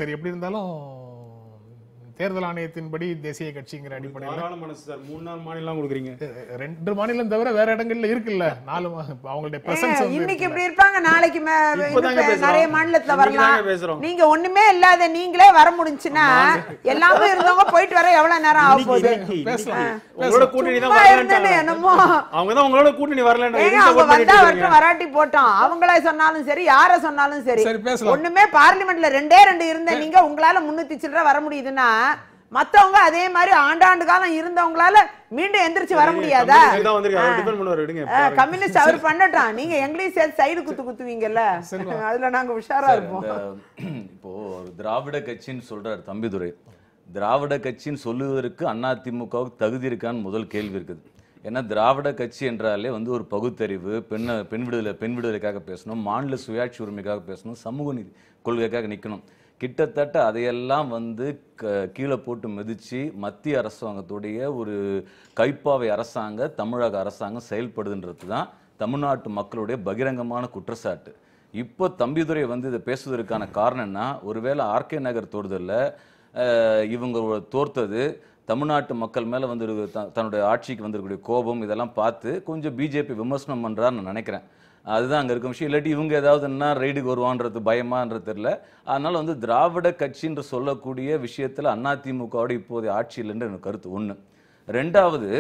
S1: சரி, எப்படி இருந்தாலும் தேர்தல் ஆணையத்தின்படி தேசிய கட்சிங்கிற அடிப்படையில்
S3: 3-4 மாநிலம் கொடுக்குறீங்க.
S1: 2 மாநிலம் தவிர வேற இடங்கள்ல இருக்குல்ல, 4 அவங்களுடைய பிரசன்ஸ்
S4: இன்னைக்கு இப்படி இருப்பாங்க, நாளைக்கு நிறைய மாநிலத்துல வரலாம். நீங்க ஒண்ணுமே இல்லாத நீங்களே வர முடிஞ்சுன்னா எல்லாமே இருந்தவங்க போயிட்டு வர எவ்வளவு நேரம் ஆக போகுது?
S3: உங்களோட கூட்டணி தான் வரலன்னு
S4: என்னமோ
S3: அவங்க தான் உங்களோட கூட்டணி வரலன்னு
S4: அவங்க வந்தா வரட்டும், வராட்டி போட்டோம். அவங்களே சொன்னாலும் சரி, யார சொன்னாலும் சரி, ஒண்ணுமே பார்லிமெண்ட்ல 2 இருந்த நீங்க உங்களால 300 சில்லற வர முடியுதுன்னா மத்தவங்க அதே மாதிரி ஆண்டாண்டு காலம் இருந்தவங்களால மீண்டும் எந்திரிச்சு வர முடியாதா? கம்யூனிஸ்ட் அவர் பண்ணட்டான், நீங்க எங்களையும் சேர்த்து சைடு குத்துவீங்கல்ல, அதுல நாங்க உஷாரா இருப்போம்.
S5: இப்போ திராவிட கட்சின்னு சொல்றாரு தம்பிதுரை. திராவிட கட்சின்னு சொல்லுவதற்கு அதிமுகவுக்கு தகுதி இருக்கான்னு முதல் கேள்வி இருக்குது. ஏன்னா திராவிட கட்சி என்றாலே ஒரு பகுத்தறிவு, பெண் விடுதலைக்காக பேசணும், மாநில சுயாட்சி உரிமைக்காக பேசணும், சமூக நீதி கொள்கைக்காக நிற்கணும். கிட்டத்தட்ட அதையெல்லாம் கீழே போட்டு மிதிச்சு மத்திய அரசாங்கத்துடைய ஒரு கைப்பாவை தமிழக அரசாங்கம் செயல்படுதுன்றது தான் தமிழ்நாட்டு மக்களுடைய பகிரங்கமான குற்றச்சாட்டு. இப்போ தம்பிதுரை இதை பேசுவதற்கான காரணம் என்ன? ஒருவேளை ஆர்கே நகர் தேர்தலில் இவங்க தோர்த்தது தமிழ்நாட்டு மக்கள் மேலே தன்னுடைய ஆட்சிக்கு வந்திருக்கக்கூடிய கோபம் இதெல்லாம் பார்த்து கொஞ்சம் பிஜேபி விமர்சனம் பண்ணுறான்னு நான் நினைக்கிறேன். அதுதான் அங்கே இருக்க விஷயம். இல்லாட்டி இவங்க ஏதாவது என்ன ரைடுக்கு வருவான்றது பயமான்றது தெரியல. அதனால திராவிட கட்சின்ற சொல்லக்கூடிய விஷயத்தில் அதிமுகவோட இப்போதைய ஆட்சி இல்லைன்ற எனக்கு கருத்து ஒன்று. ரெண்டாவது,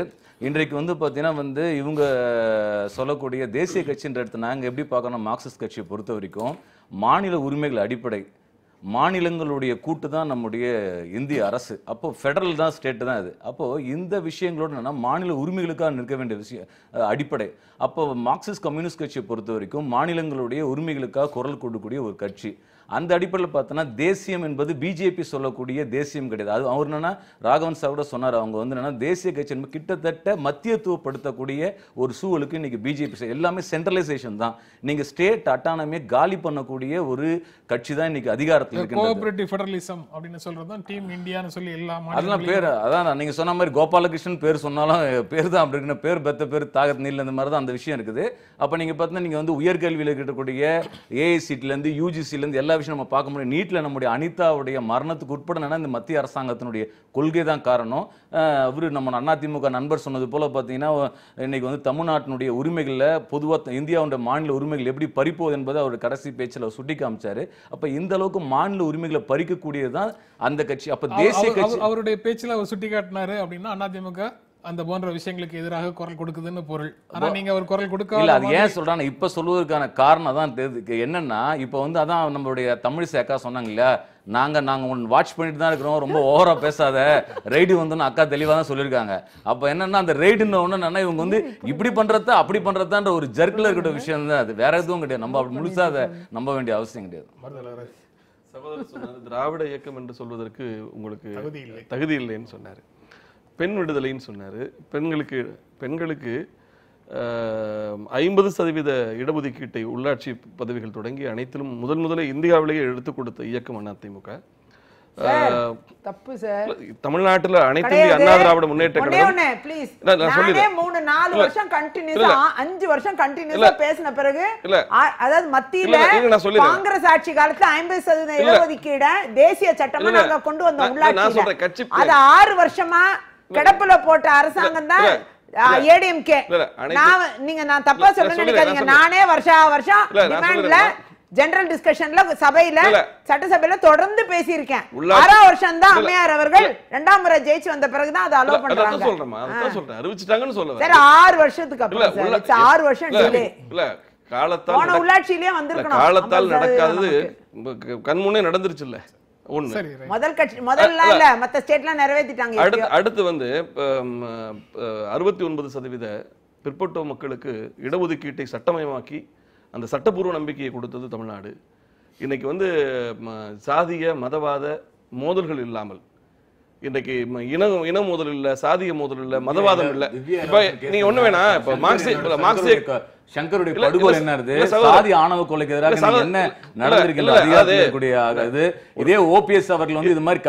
S5: இன்றைக்கு பார்த்தீங்கன்னா இவங்க சொல்லக்கூடிய தேசிய கட்சின்ற இடத்த நாங்கள் எப்படி பார்க்கணும், மார்க்சிஸ்ட் கட்சியை பொறுத்த வரைக்கும் மாநில உரிமைகள் அடிப்படை, மாநிலங்களுடைய கூட்டு தான் நம்முடைய இந்திய அரசு. அப்போ ஃபெடரல் தான், ஸ்டேட்டு தான் இது. அப்போ இந்த விஷயங்களோட என்னன்னா மாநில உரிமைகளுக்காக நிற்க வேண்டிய விஷயம் அடிப்படை. அப்போ மார்க்சிஸ்ட் கம்யூனிஸ்ட் கட்சியை பொறுத்த வரைக்கும் மாநிலங்களுடைய உரிமைகளுக்காக குரல் கொடுக்கக்கூடிய ஒரு கட்சி. அந்த அடிப்படையில் பார்த்தோன்னா தேசியம் என்பது பிஜேபி சொல்லக்கூடிய தேசியம் கிடையாது. அது அவர் என்னன்னா ராகவன் சார் கூட சொன்னார், அவங்க என்னன்னா தேசிய கட்சி என்பது கிட்டத்தட்ட மத்தியத்துவப்படுத்தக்கூடிய ஒரு சூழலுக்கு இன்னைக்கு பிஜேபி எல்லாமே சென்ட்ரலைசேஷன் தான். நீங்க ஸ்டேட் அட்டானமியை காலி பண்ணக்கூடிய ஒரு கட்சி தான் இன்னைக்கு அதிகாரத்தில் இருக்கு.
S1: கோஆபரேட்டிவ் ஃபெடரலிசம் அப்படின்னு சொல்றதுதான் டீம் இந்தியான்னு சொல்லி எல்லாம்
S5: அதெல்லாம் பேர். அதான் நீங்க சொன்ன மாதிரி கோபாலகிருஷ்ணன் பேர் சொன்னாலும் பேர் தான் அப்படி இருக்குன்னு பேர் பெத்த பேர் தாகத் நீல் இந்த மாதிரி தான் அந்த விஷயம் இருக்குது. அப்ப நீங்க பார்த்தீங்கன்னா நீங்க உயர்கல்வியில் இருக்கக்கூடிய ஏஐசிட்டிலேருந்து யூஜிசிலேருந்து எல்லா விஷயம் நம்ம பார்க்க முடியும். நீட்ல நம்முடைய அனிதாவுடைய மரணத்துக்கு உட்பட இந்த மத்திய அரசாங்கத்தினுடைய கொள்கை தான் காரணம். அவரு நம்ம அதிமுக நண்பர் சொன்னது போல பார்த்தீங்கன்னா இன்னைக்கு தமிழ்நாட்டினுடைய உரிமைகளில் பொதுவாக இந்தியாவுடைய மாநில உரிமைகள் எப்படி பறிப்போது என்பதை அவர் கடைசி பேச்சில் சுட்டி காமிச்சாரு. அப்ப இந்த அளவுக்கு மாநில உரிமைகளை பறிக்கக்கூடியதுதான் அந்த கட்சி. அப்ப தேசிய கட்சி
S1: அவருடைய பேச்சில் அவர் சுட்டி காட்டினாரு அப்படின்னா அதிமுக அந்த போன்ற விஷயங்களுக்கு எதிராக குரல் கொடுக்குதுன்னு பொருள். ஆனா நீங்க ஒரு குரல் கொடுக்க
S5: இல்ல. அது ஏன் சொல்றாங்க இப்ப சொல்வதற்கான காரணம் தான் என்னன்னா, இப்ப அதான் நம்மளுடைய தமிழிசை அக்கா சொன்னாங்க இல்லையா, நாங்க வாட்ச் பண்ணிட்டு தான் இருக்கிறோம், ரொம்ப ஓவரா பேசாத, ரைடு அக்கா தெளிவா தான் சொல்லியிருக்காங்க. அப்ப என்னன்னா அந்த ரைடுன்னு ஒண்ணு இவங்க இப்படி பண்றதா அப்படி பண்றதான்ற ஒரு ஜர்க்கில் இருக்கிற விஷயம் தான் அது, வேற எதுவும் கிடையாது. நம்ம அப்படி முழுசா அதை நம்ப வேண்டிய அவசியம் கிடையாது.
S2: சகோதரர் சொன்னார் திராவிட இயக்கம் என்று சொல்வதற்கு உங்களுக்கு தகுதி இல்லைன்னு சொன்னாரு. பெண் விடுதலைன்னு சொன்னார். பெண்களுக்கு 50% இடஒதுக்கீட்டை உள்ளாட்சி பதவிகள் தொடங்கி அனைத்திலும் முதலே இந்தியாவிலேயே எடுத்துக் கொடுத்த இயக்கம் அதிமுக.
S4: தப்பு சார்.
S2: தமிழ்நாட்டுல அனைத்து இந்திய அண்ணா திராவிட முன்னேற்ற கழகம்
S4: ப்ளீஸ்
S2: நான்
S4: நானே
S2: சொல்லிடுறேன்.
S4: 3-4 வருஷம் கண்டினியூஸா 5 வருஷம் கண்டினியூஸா பேசின பிறகு அதாவது மத்தியில காங்கிரஸ் ஆட்சி காலத்துல 50% இடஒதுக்கீட தேசிய சட்டமா நாங்க கொண்டு வந்தோம் உள்ளாட்சியில. அது 6 வருஷமா கிடப்புல போட்ட அரசாங்கம் தான் ஏடிஎம்கே. நான் தப்பா சொல்ல நினைக்காதீங்க. நானே வருஷம் டிமாண்ட்ல ஜெனரல் டிஸ்கஷன்ல சபையில சட்டசபையில தொடர்ந்து பேசியிருக்கேன். 6 வருஷம் தான் அம்மையார் அவர்கள் 2ஆம் முறை ஜெயிச்சு வந்த பிறகுதான் அதை அலோ பண்றாங்க.
S2: சொல்றேன் அறிவிச்சிட்டாங்கன்னு சொல்லுவேன்.
S4: சரி 6 வருஷத்துக்கு அப்புறம் சார் 6 வருஷம் டிலே.
S2: இல்ல காலத்தால்
S4: உள்ளாட்சியிலே வந்திருக்கணும்.
S2: காலத்தால் நடக்காதது கண்முன்னே நடந்துருச்சு இல்ல.
S4: முதல்ல இல்ல மத்த ஸ்டேட்லாம் நிறைவேத்திட்டாங்க.
S2: அடுத்து வந்து 69% பிற்பட்டோர் மக்களுக்கு இடஒதுக்கீட்டை சட்டமயமாக்கி அந்த சட்டப்பூர்வ நம்பிக்கையை கொடுத்தது தமிழ்நாடு. இன்னைக்கு வந்து சாதிய மதவாத மோதல்கள் இல்லாமல் இன்னைக்கு இன மோதல் இல்ல, சாதிய மோதல் இல்ல, மதவாதம் இல்ல. இப்ப நீங்க ஒண்ணு வேணா இப்ப மார்க்சிய
S5: சங்கருடைய படுகொலை என்ன சாதி ஆணவ கொலைக்கு எதிராக என்ன நடந்திருக்கிறது. இதே ஓபிஎஸ் அவர்கள் வந்து இது மாதிரி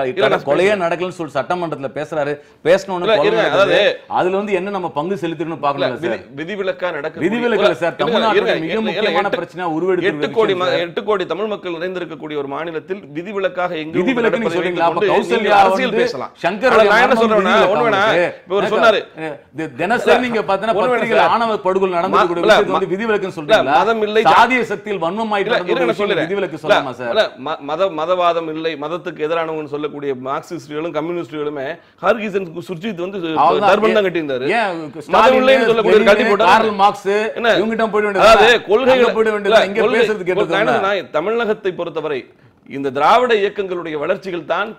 S5: கொலையே நடக்கலன்னு சொல்லி சட்டமன்றத்துல பேசுறாரு. பேசணும்னு அதுல வந்து என்ன நம்ம பங்கு செலுத்தணும்னு பாக்கணும்.
S2: விதிவிலக்கா நடக்க
S5: விதிவிலக்கு சார். தமிழ்நாட்டில் மிக முக்கியமான பிரச்சனை உருவெடுத்து
S2: 8 கோடி தமிழ் மக்கள் நிறைந்திருக்கக்கூடிய ஒரு மாநிலத்தில் விதிவிலக்காக எங்க
S5: விதிவிலக்கு சொல்றீங்களா?
S2: அரசியல் பேசலாம்.
S5: சங்கர்
S2: நான் என்ன சொல்றேன்னா ஒண்ணு வேணா இப்ப சொன்னாரு
S5: தினசரி நீங்க பாத்தீங்கன்னா பத்திரிகையில் ஆணவ படுகொலை நடந்து விதிவிலக்குன்னு சொல்றீங்களா?
S2: மதம் இல்லை,
S5: சாதிய சக்தியில் வன்மமாயிட்டு விதிவிலக்கு சொல்லலாமா சார்?
S2: மதவாதம் இல்லை, மதத்துக்கு எதிரானவங்க சொல்லக்கூடிய மார்க்சிஸ்டுகளும் கம்யூனிஸ்டுகளுமே ஹர்கிசன் சுர்ஜித் வந்து தர்பன் தான் கட்டியிருந்தாரு. மதம் இல்லைன்னு சொல்லக்கூடிய கட்டி போட்டாரு. கார்ல் மார்க்ஸ் இவங்கிட்ட போய் வேண்டியது கொள்கைகள் போய் வேண்டியது. இங்க பேசுறது கேட்டது. தமிழகத்தை பொறுத்தவரை இந்த திராவிட இயக்கங்களுடைய வளர்ச்சிகள் தான்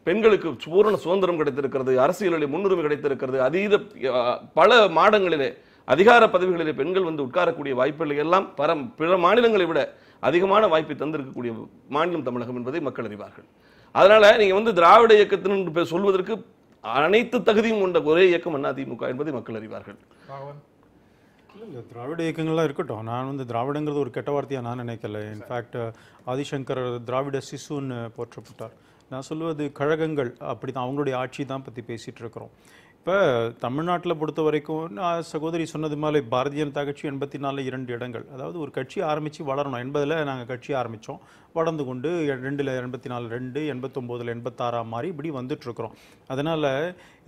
S2: பெண்களுக்கு பூரண சுதந்திரம் கிடைத்திருக்கிறது, அரசியலில் முன்னுரிமை கிடைத்திருக்கிறது, அதீத பல மாடங்களிலே அதிகார பதவிகளிலே பெண்கள் வந்து உட்காரக்கூடிய வாய்ப்புகள் எல்லாம் பிற மாநிலங்களை விட அதிகமான வாய்ப்பை தந்திருக்கக்கூடிய மாநிலம் தமிழகம் என்பதை மக்கள் அறிவார்கள். அதனால நீங்க வந்து திராவிட இயக்கத்தின் சொல்வதற்கு அனைத்து தகுதியும் கொண்ட ஒரே இயக்கம் அதிமுக என்பதை மக்கள் அறிவார்கள்.
S3: திராவிட இயக்கங்கள்லாம் இருக்கட்டும். நான் வந்து திராவிடங்கிறது ஒரு கெட்ட வார்த்தையா நான் நினைக்கல. இன்ஃபேக்ட் ஆதிசங்கர் திராவிட சிசுன்னு போற்றப்பட்டார். நான் சொல்லுவது கழகங்கள் அப்படி தான், அவங்களுடைய ஆட்சி தான் பற்றி பேசிகிட்டு இருக்கிறோம். இப்போ தமிழ்நாட்டில் பொறுத்த வரைக்கும் நான் சகோதரி சொன்னது மாதிரி பாரதிய ஜனதா கட்சி 84 2 இடங்கள். அதாவது ஒரு கட்சி ஆரம்பித்து வளரணும். 80 நாங்கள் கட்சி ஆரம்பித்தோம், வளர்ந்து கொண்டு 2ல் 84 2, 89ல் 86 மாதிரி இப்படி வந்துட்டுருக்குறோம். அதனால்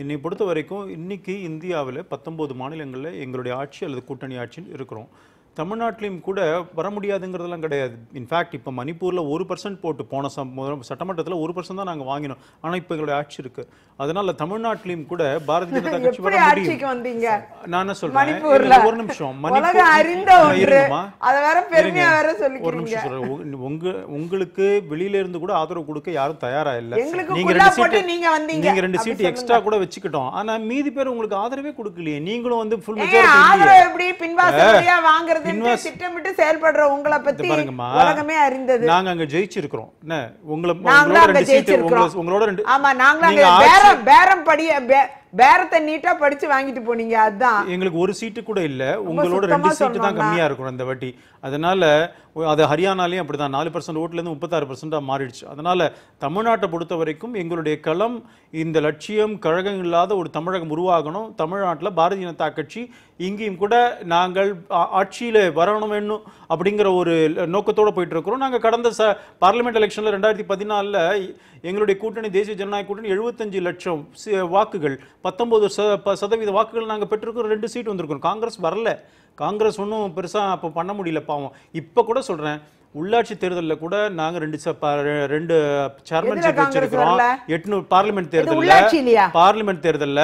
S3: என்னை பொறுத்த வரைக்கும் இன்றைக்கி இந்தியாவில் 19 மாநிலங்களில் எங்களுடைய ஆட்சி அல்லது கூட்டணி ஆட்சின்னு இருக்கிறோம். தமிழ்நாட்டிலையும் கூட வர முடியாதுங்கிறதெல்லாம் கிடையாது. இன்ஃபேக்ட் இப்போ மணிப்பூரில் 1% போட்டு போன சட்டமன்றத்தில் 1% தான் நாங்கள் வாங்கினோம். ஆனால் இப்போ எங்களுடைய ஆட்சி இருக்கு. அதனால தமிழ்நாட்டிலையும் கூட பாரதிய ஜனதா கட்சி வர முடியும். நான் என்ன சொல்றேன், ஒரு நிமிஷம் ஒரு நிமிஷம் சொல்றேன். உங்களுக்கு வெளியில இருந்து கூட ஆதரவு கொடுக்க யாரும் தயாரா இல்லை. நீங்க 2 சீட் எக்ஸ்ட்ரா கூட வச்சுக்கிட்டோம். ஆனா மீதி பேர் உங்களுக்கு ஆதரவே கொடுக்கலையே. நீங்களும் வந்து ஃபுல் மெஜாரிட்டி
S4: திட்டமிட்டு செயல்படுற உங்களை பத்தி உலகமே அறிந்தது.
S3: நாங்க அங்க ஜெயிச்சிருக்கிறோம்.
S4: பேரம் படிய பேரத்தை நீட்டா படிச்சு வாங்கிட்டு போனீங்க. அதுதான்
S3: எங்களுக்கு ஒரு சீட்டு கூட இல்ல. உங்களோட 2 சீட்டு தான் கம்மியா இருக்கும் இந்த வாட்டி. அதனால அது ஹரியானாலையும் அப்படிதான் 4% ஓட்டுலேருந்து 36% மாறிடுச்சு. அதனால தமிழ்நாட்டை பொறுத்த வரைக்கும் எங்களுடைய களம் இந்த லட்சியம் கழகம் இல்லாத ஒரு தமிழகம் உருவாகணும். தமிழ்நாட்டில் பாரதிய ஜனதா கட்சி இங்கேயும் கூட நாங்கள் ஆட்சியில் வரணும் வேணும் அப்படிங்கிற ஒரு நோக்கத்தோடு போயிட்டு இருக்கிறோம். நாங்கள் கடந்த பார்லிமெண்ட் எலெக்ஷனில் 2014 எங்களுடைய கூட்டணி தேசிய ஜனநாயக கூட்டணி 75 லட்சம் வாக்குகள் 19% வாக்குகள் நாங்கள் பெற்றிருக்கிறோம். 2 சீட் வந்திருக்கிறோம். காங்கிரஸ் வரல. காங்கிரஸ் ஒன்றும் பெருசாக அப்போ பண்ண முடியல பாவம். இப்போ கூட சொல்கிறேன், உள்ளாட்சி தேர்தலில் கூட நாங்க 2 சேர்மன் சீட் வச்சிருக்கிறோம். 800 பார்லிமெண்ட் தேர்தல்ல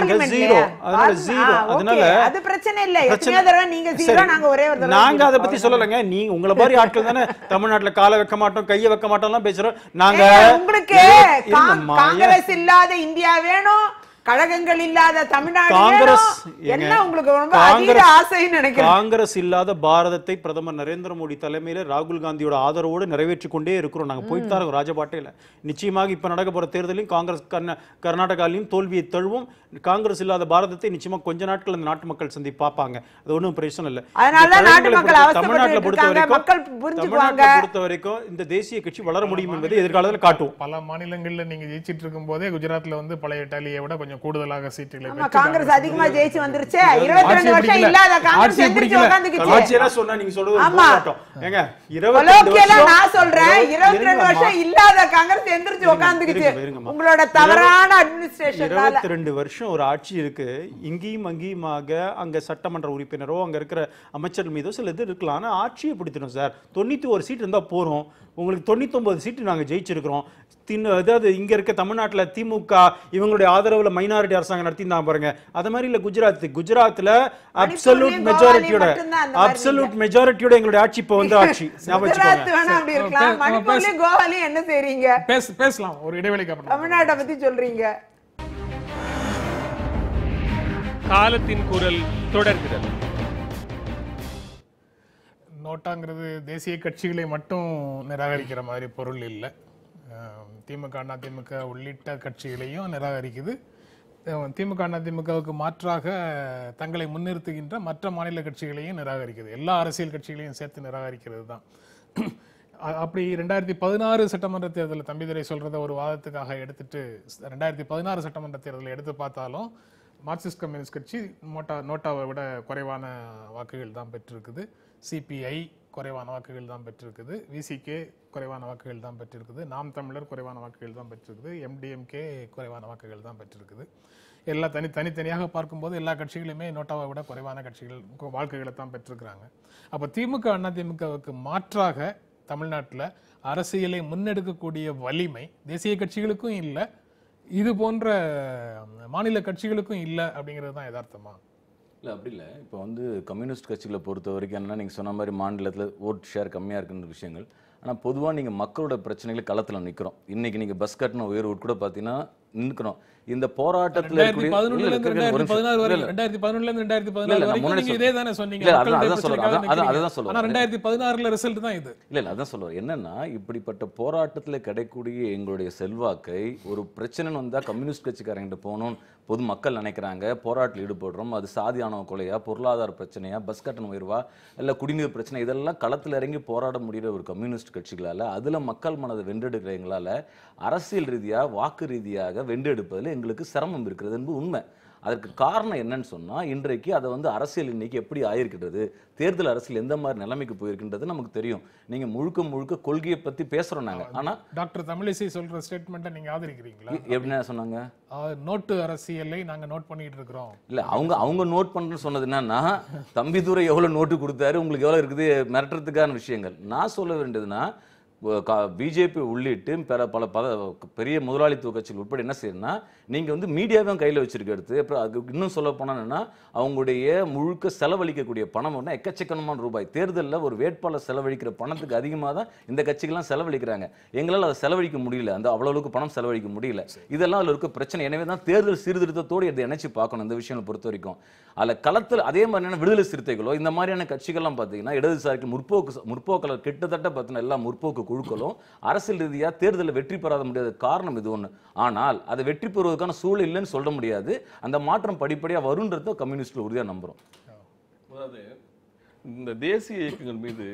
S3: நீங்க ஜீரோ. அதனால ஜீரோ. அதனால
S4: அது பிரச்சனை இல்ல. எத்தனை தடவை நீங்க ஜீரோ, நாங்க ஒரே ஒரு தடவை.
S3: நாங்க அத பத்தி சொல்லலங்க. நீங்க உங்கள மாதிரி ஆட்கள் தானே தமிழ்நாட்டுல காலை வைக்க மாட்டோம் கையை வைக்க மாட்டோம்லாம் பேசுறோம். நாங்க
S4: உங்களுக்கு காங்கிரஸ் இல்லாத இந்தியா வேணும், கழகங்கள் இல்லாத தமிழ்நாடு
S3: காங்கிரஸ்
S4: என்ன உங்களுக்கு ரொம்ப அதீத ஆசைன்னு நினைக்கிறேன்.
S3: காங்கிரஸ் இல்லாத பாரதத்தை பிரதமர் நரேந்திர மோடி தலைமையில ராகுல் காந்தியோட ஆதரவோடு நிறைவேற்றி கொண்டே இருக்கிறோம். நாங்க போயிட்டு தான் இருக்கோம் ராஜபாட்டையில. நிச்சயமாக இப்ப நடக்க போற தேர்தலையும் காங்கிரஸ் கர்நாடகாலையும் தோல்வியை தழுவும். காங்கிரஸ் இல்லாத பாரதத்தை நிச்சயமா கொஞ்ச நாட்கள் அந்த நாட்டு மக்கள் சந்தி பார்ப்பாங்க. அது ஒன்றும் பிரச்சனை இல்லை. தமிழ்நாட்டை பொறுத்த வரைக்கும் இந்த தேசிய கட்சி வளர முடியும் என்பதை எதிர்காலத்தில் காட்டும்.
S1: பல மாநிலங்கள்ல நீங்க ஜெயிச்சிட்டு இருக்கும் போதே குஜராத்ல வந்து பழைய இட்டாலியை விட கொஞ்சம் கூடுதலாக சீட்டுகளை
S4: காங்கிரஸ் அதிகமா ஜெயிச்சு வந்துருச்சு. 22 வருஷம் இல்லாத காங்கிரஸ் எந்திரிச்சு உட்கார்ந்துக்கிச்சு.
S3: ஆட்சியெல்லாம் சொன்னா நீங்க சொல்றது போராட்டம். ஏங்க
S4: 22 நான் சொல்றேன் 22 வருஷம் இல்லாத காங்கிரஸ் எந்திரிச்சு உட்கார்ந்துக்கிச்சு. உங்களோட தவறான அட்மினிஸ்ட்ரேஷனால
S3: 22 வருஷம் ஒரு ஆட்சி இருக்கு. இங்கேயும் அங்கேயுமாக அங்க சட்டமன்ற உறுப்பினரோ அங்க இருக்கிற அமைச்சர் மீதோ சில இது இருக்கலாம். ஆனா ஆட்சியை பிடிக்கணும் சார். 91 சீட் இருந்தா போறோம். உங்களுக்கு 99 சீட்டு நாங்க ஜெயிச்சிருக்கிறோம். அதாவது இங்க இருக்க தமிழ்நாட்டுல திமுக இவங்களுடைய ஆதரவுல மைனாரிட்டி அரசாங்கம் நடத்திருந்தாங்க பாருங்க. அத மாதிரி இல்ல குஜராத்ல அப்சல்யூட் மெஜாரிட்டியோட எங்களுடைய ஆட்சி இப்ப வந்து ஆட்சி.
S4: என்ன செய்றீங்க?
S1: பேசலாம் ஒரு இடைவெளிக்கு அப்புறம்.
S4: தமிழ்நாட்டை பத்தி சொல்றீங்க.
S6: காலத்தின் குரல் தொடர்கிறது.
S1: நோட்டாங்கிறது தேசிய கட்சிகளை மட்டும் நிராகரிக்கிற மாதிரி பொருள் இல்லை. திமுக அதிமுக உள்ளிட்ட கட்சிகளையும் நிராகரிக்குது. திமுக அதிமுகவுக்கு மாற்றாக தங்களை முன்னிறுத்துகின்ற மற்ற மாநில கட்சிகளையும் நிராகரிக்குது. எல்லா அரசியல் கட்சிகளையும் சேர்த்து நிராகரிக்கிறது தான். அப்படி 2016 சட்டமன்ற தேர்தலில் தம்பிதுரை சொல்றத ஒரு வாதத்துக்காக எடுத்துட்டு 2016 சட்டமன்ற தேர்தலை எடுத்து பார்த்தாலும் மார்க்சிஸ்ட் கம்யூனிஸ்ட் கட்சி நோட்டாவை விட குறைவான வாக்குகள் தான் பெற்றிருக்குது. சிபிஐ குறைவான வாக்குகள் தான் பெற்றிருக்குது. விசிகே குறைவான வாக்குகள் தான் பெற்றிருக்குது. நாம் தமிழர் குறைவான வாக்குகள் தான் பெற்றிருக்குது. எம்டிஎம்கே குறைவான வாக்குகள் தான் பெற்றிருக்குது. எல்லா தனித்தனியாக பார்க்கும்போது எல்லா கட்சிகளுமே நோட்டாவை விட குறைவான வாக்குகளை தான் பெற்றிருக்கிறாங்க. அப்போ திமுக அதிமுகவுக்கு மாற்றாக தமிழ்நாட்டில் அரசியலை முன்னெடுக்கக்கூடிய வலிமை தேசிய கட்சிகளுக்கும் இல்லை, இது போன்ற மாநில கட்சிகளுக்கும் இல்லை அப்படிங்கிறது தான் யதார்த்தமா?
S5: இல்லை அப்படி இல்லை. இப்போ வந்து கம்யூனிஸ்ட் கட்சிகளை பொறுத்த வரைக்கும் என்னன்னா நீங்கள் சொன்ன மாதிரி மாநிலத்தில் ஓட் ஷேர் கம்மியாக இருக்குன்ற விஷயங்கள். ஆனால் பொதுவாக நீங்கள் மக்களோட பிரச்சனைகளை களத்தில் நிற்கிறோம். இன்னைக்கு நீங்கள் பஸ் கட்டண உயர்வு கூட பார்த்தீங்கன்னா நிற்கிறோம். இந்த போராட்டத்தில் என்னன்னா இப்படிப்பட்ட போராட்டத்தில் கிடைக்கக்கூடிய எங்களுடைய செல்வாக்கை ஒரு பிரச்சனை வந்தா கம்யூனிஸ்ட் கட்சிக்காரங்கிட்ட போகணும் பொதுமக்கள் நினைக்கிறாங்க. போராட்டத்தில் ஈடுபடுறோம். அது சாதியானவ கொலையா, பொருளாதார பிரச்சனையா, பஸ் கட்டணம் உயர்வா, இல்லை குடிநீர் பிரச்சனை, இதெல்லாம் களத்தில் இறங்கி போராட முடிகிற ஒரு கம்யூனிஸ்ட் கட்சிகளால அதுல மக்கள் மனதை வென்றெடுக்கிறவங்களால அரசியல் ரீதியா வாக்கு ரீதியாக வென்றெடுப்பதில் எங்களுக்கு சிரமம் இருக்கிறது என்பது உண்மை. அதற்கு காரணம் என்னன்னு சொன்னா இன்றைக்கு அதை வந்து அரசியல் இன்னைக்கு எப்படி ஆயிருக்கிறது, தேர்தல் அரசியல் எந்த மாதிரி நிலைமைக்கு போயிருக்கின்றது நமக்கு தெரியும். நீங்க முழுக்க கொள்கையை பத்தி பேசுறோம் நாங்க. ஆனா
S1: டாக்டர் தமிழிசை சொல்ற ஸ்டேட்மெண்ட்டை நீங்க ஆதரிக்கிறீங்களா?
S5: என்ன சொன்னாங்க?
S1: நோட்டு அரசியலை நாங்க நோட் பண்ணிட்டு இருக்கிறோம்.
S5: இல்ல அவங்க நோட் பண்றேன்னு சொன்னது என்னன்னா தம்பிதுரை எவ்வளவு நோட்டு கொடுத்தாரு, உங்களுக்கு எவ்வளவு இருக்குது மிரட்டுறதுக்கான விஷயங்கள். நான் சொல்ல வேண்டியதுன்னா பிஜேபி உள்ளிட்டு பல பெரிய முதலாளித்துவ கட்சிகள் உட்பட என்ன செய்யணும்னா நீங்க வந்து மீடியாவும் கையில் வச்சிருக்கிறது. அப்புறம் அது இன்னும் சொல்ல போனா அவங்களுடைய முழுக்க செலவழிக்கக்கூடிய பணம் ஒன்று எக்கச்சக்கமான ரூபாய். தேர்தலில் ஒரு வேட்பாளர் செலவழிக்கிற பணத்துக்கு அதிகமாக தான் இந்த கட்சிகள்லாம் செலவழிக்கிறாங்க. எங்களால் அதை செலவழிக்க முடியல, அந்த அவ்வளவுக்கு பணம் செலவழிக்க முடியல. இதெல்லாம் அதில் இருக்க பிரச்சனை. எனவே தான் தேர்தல் சீர்திருத்தத்தோடு இதை இணைச்சு பார்க்கணும். இந்த விஷயங்களை பொறுத்த வரைக்கும் அதில் களத்தில் அதே மாதிரியான விடுதலை சிறுத்தைகளோ இந்த மாதிரியான கட்சிகள்லாம் பார்த்தீங்கன்னா இடதுசாரிக்கு முற்போக்கில் கிட்டத்தட்ட பார்த்தீங்கன்னா எல்லா முற்போக்கு குழுக்களும் அரசியல் ரீதியாக தேர்தலில் வெற்றி பெறாத முடியாத காரணம் இது ஒன்று. ஆனால் அதை வெற்றி பெறுவதற்கான சூழல் இல்லைன்னு சொல்ல முடியாது. அந்த மாற்றம் படிப்படியாக வரும்ன்றத கம்யூனிஸ்ட்ல உறுதியாக நம்புறோம்.
S2: அதாவது இந்த தேசிய இயக்கங்கள் மீது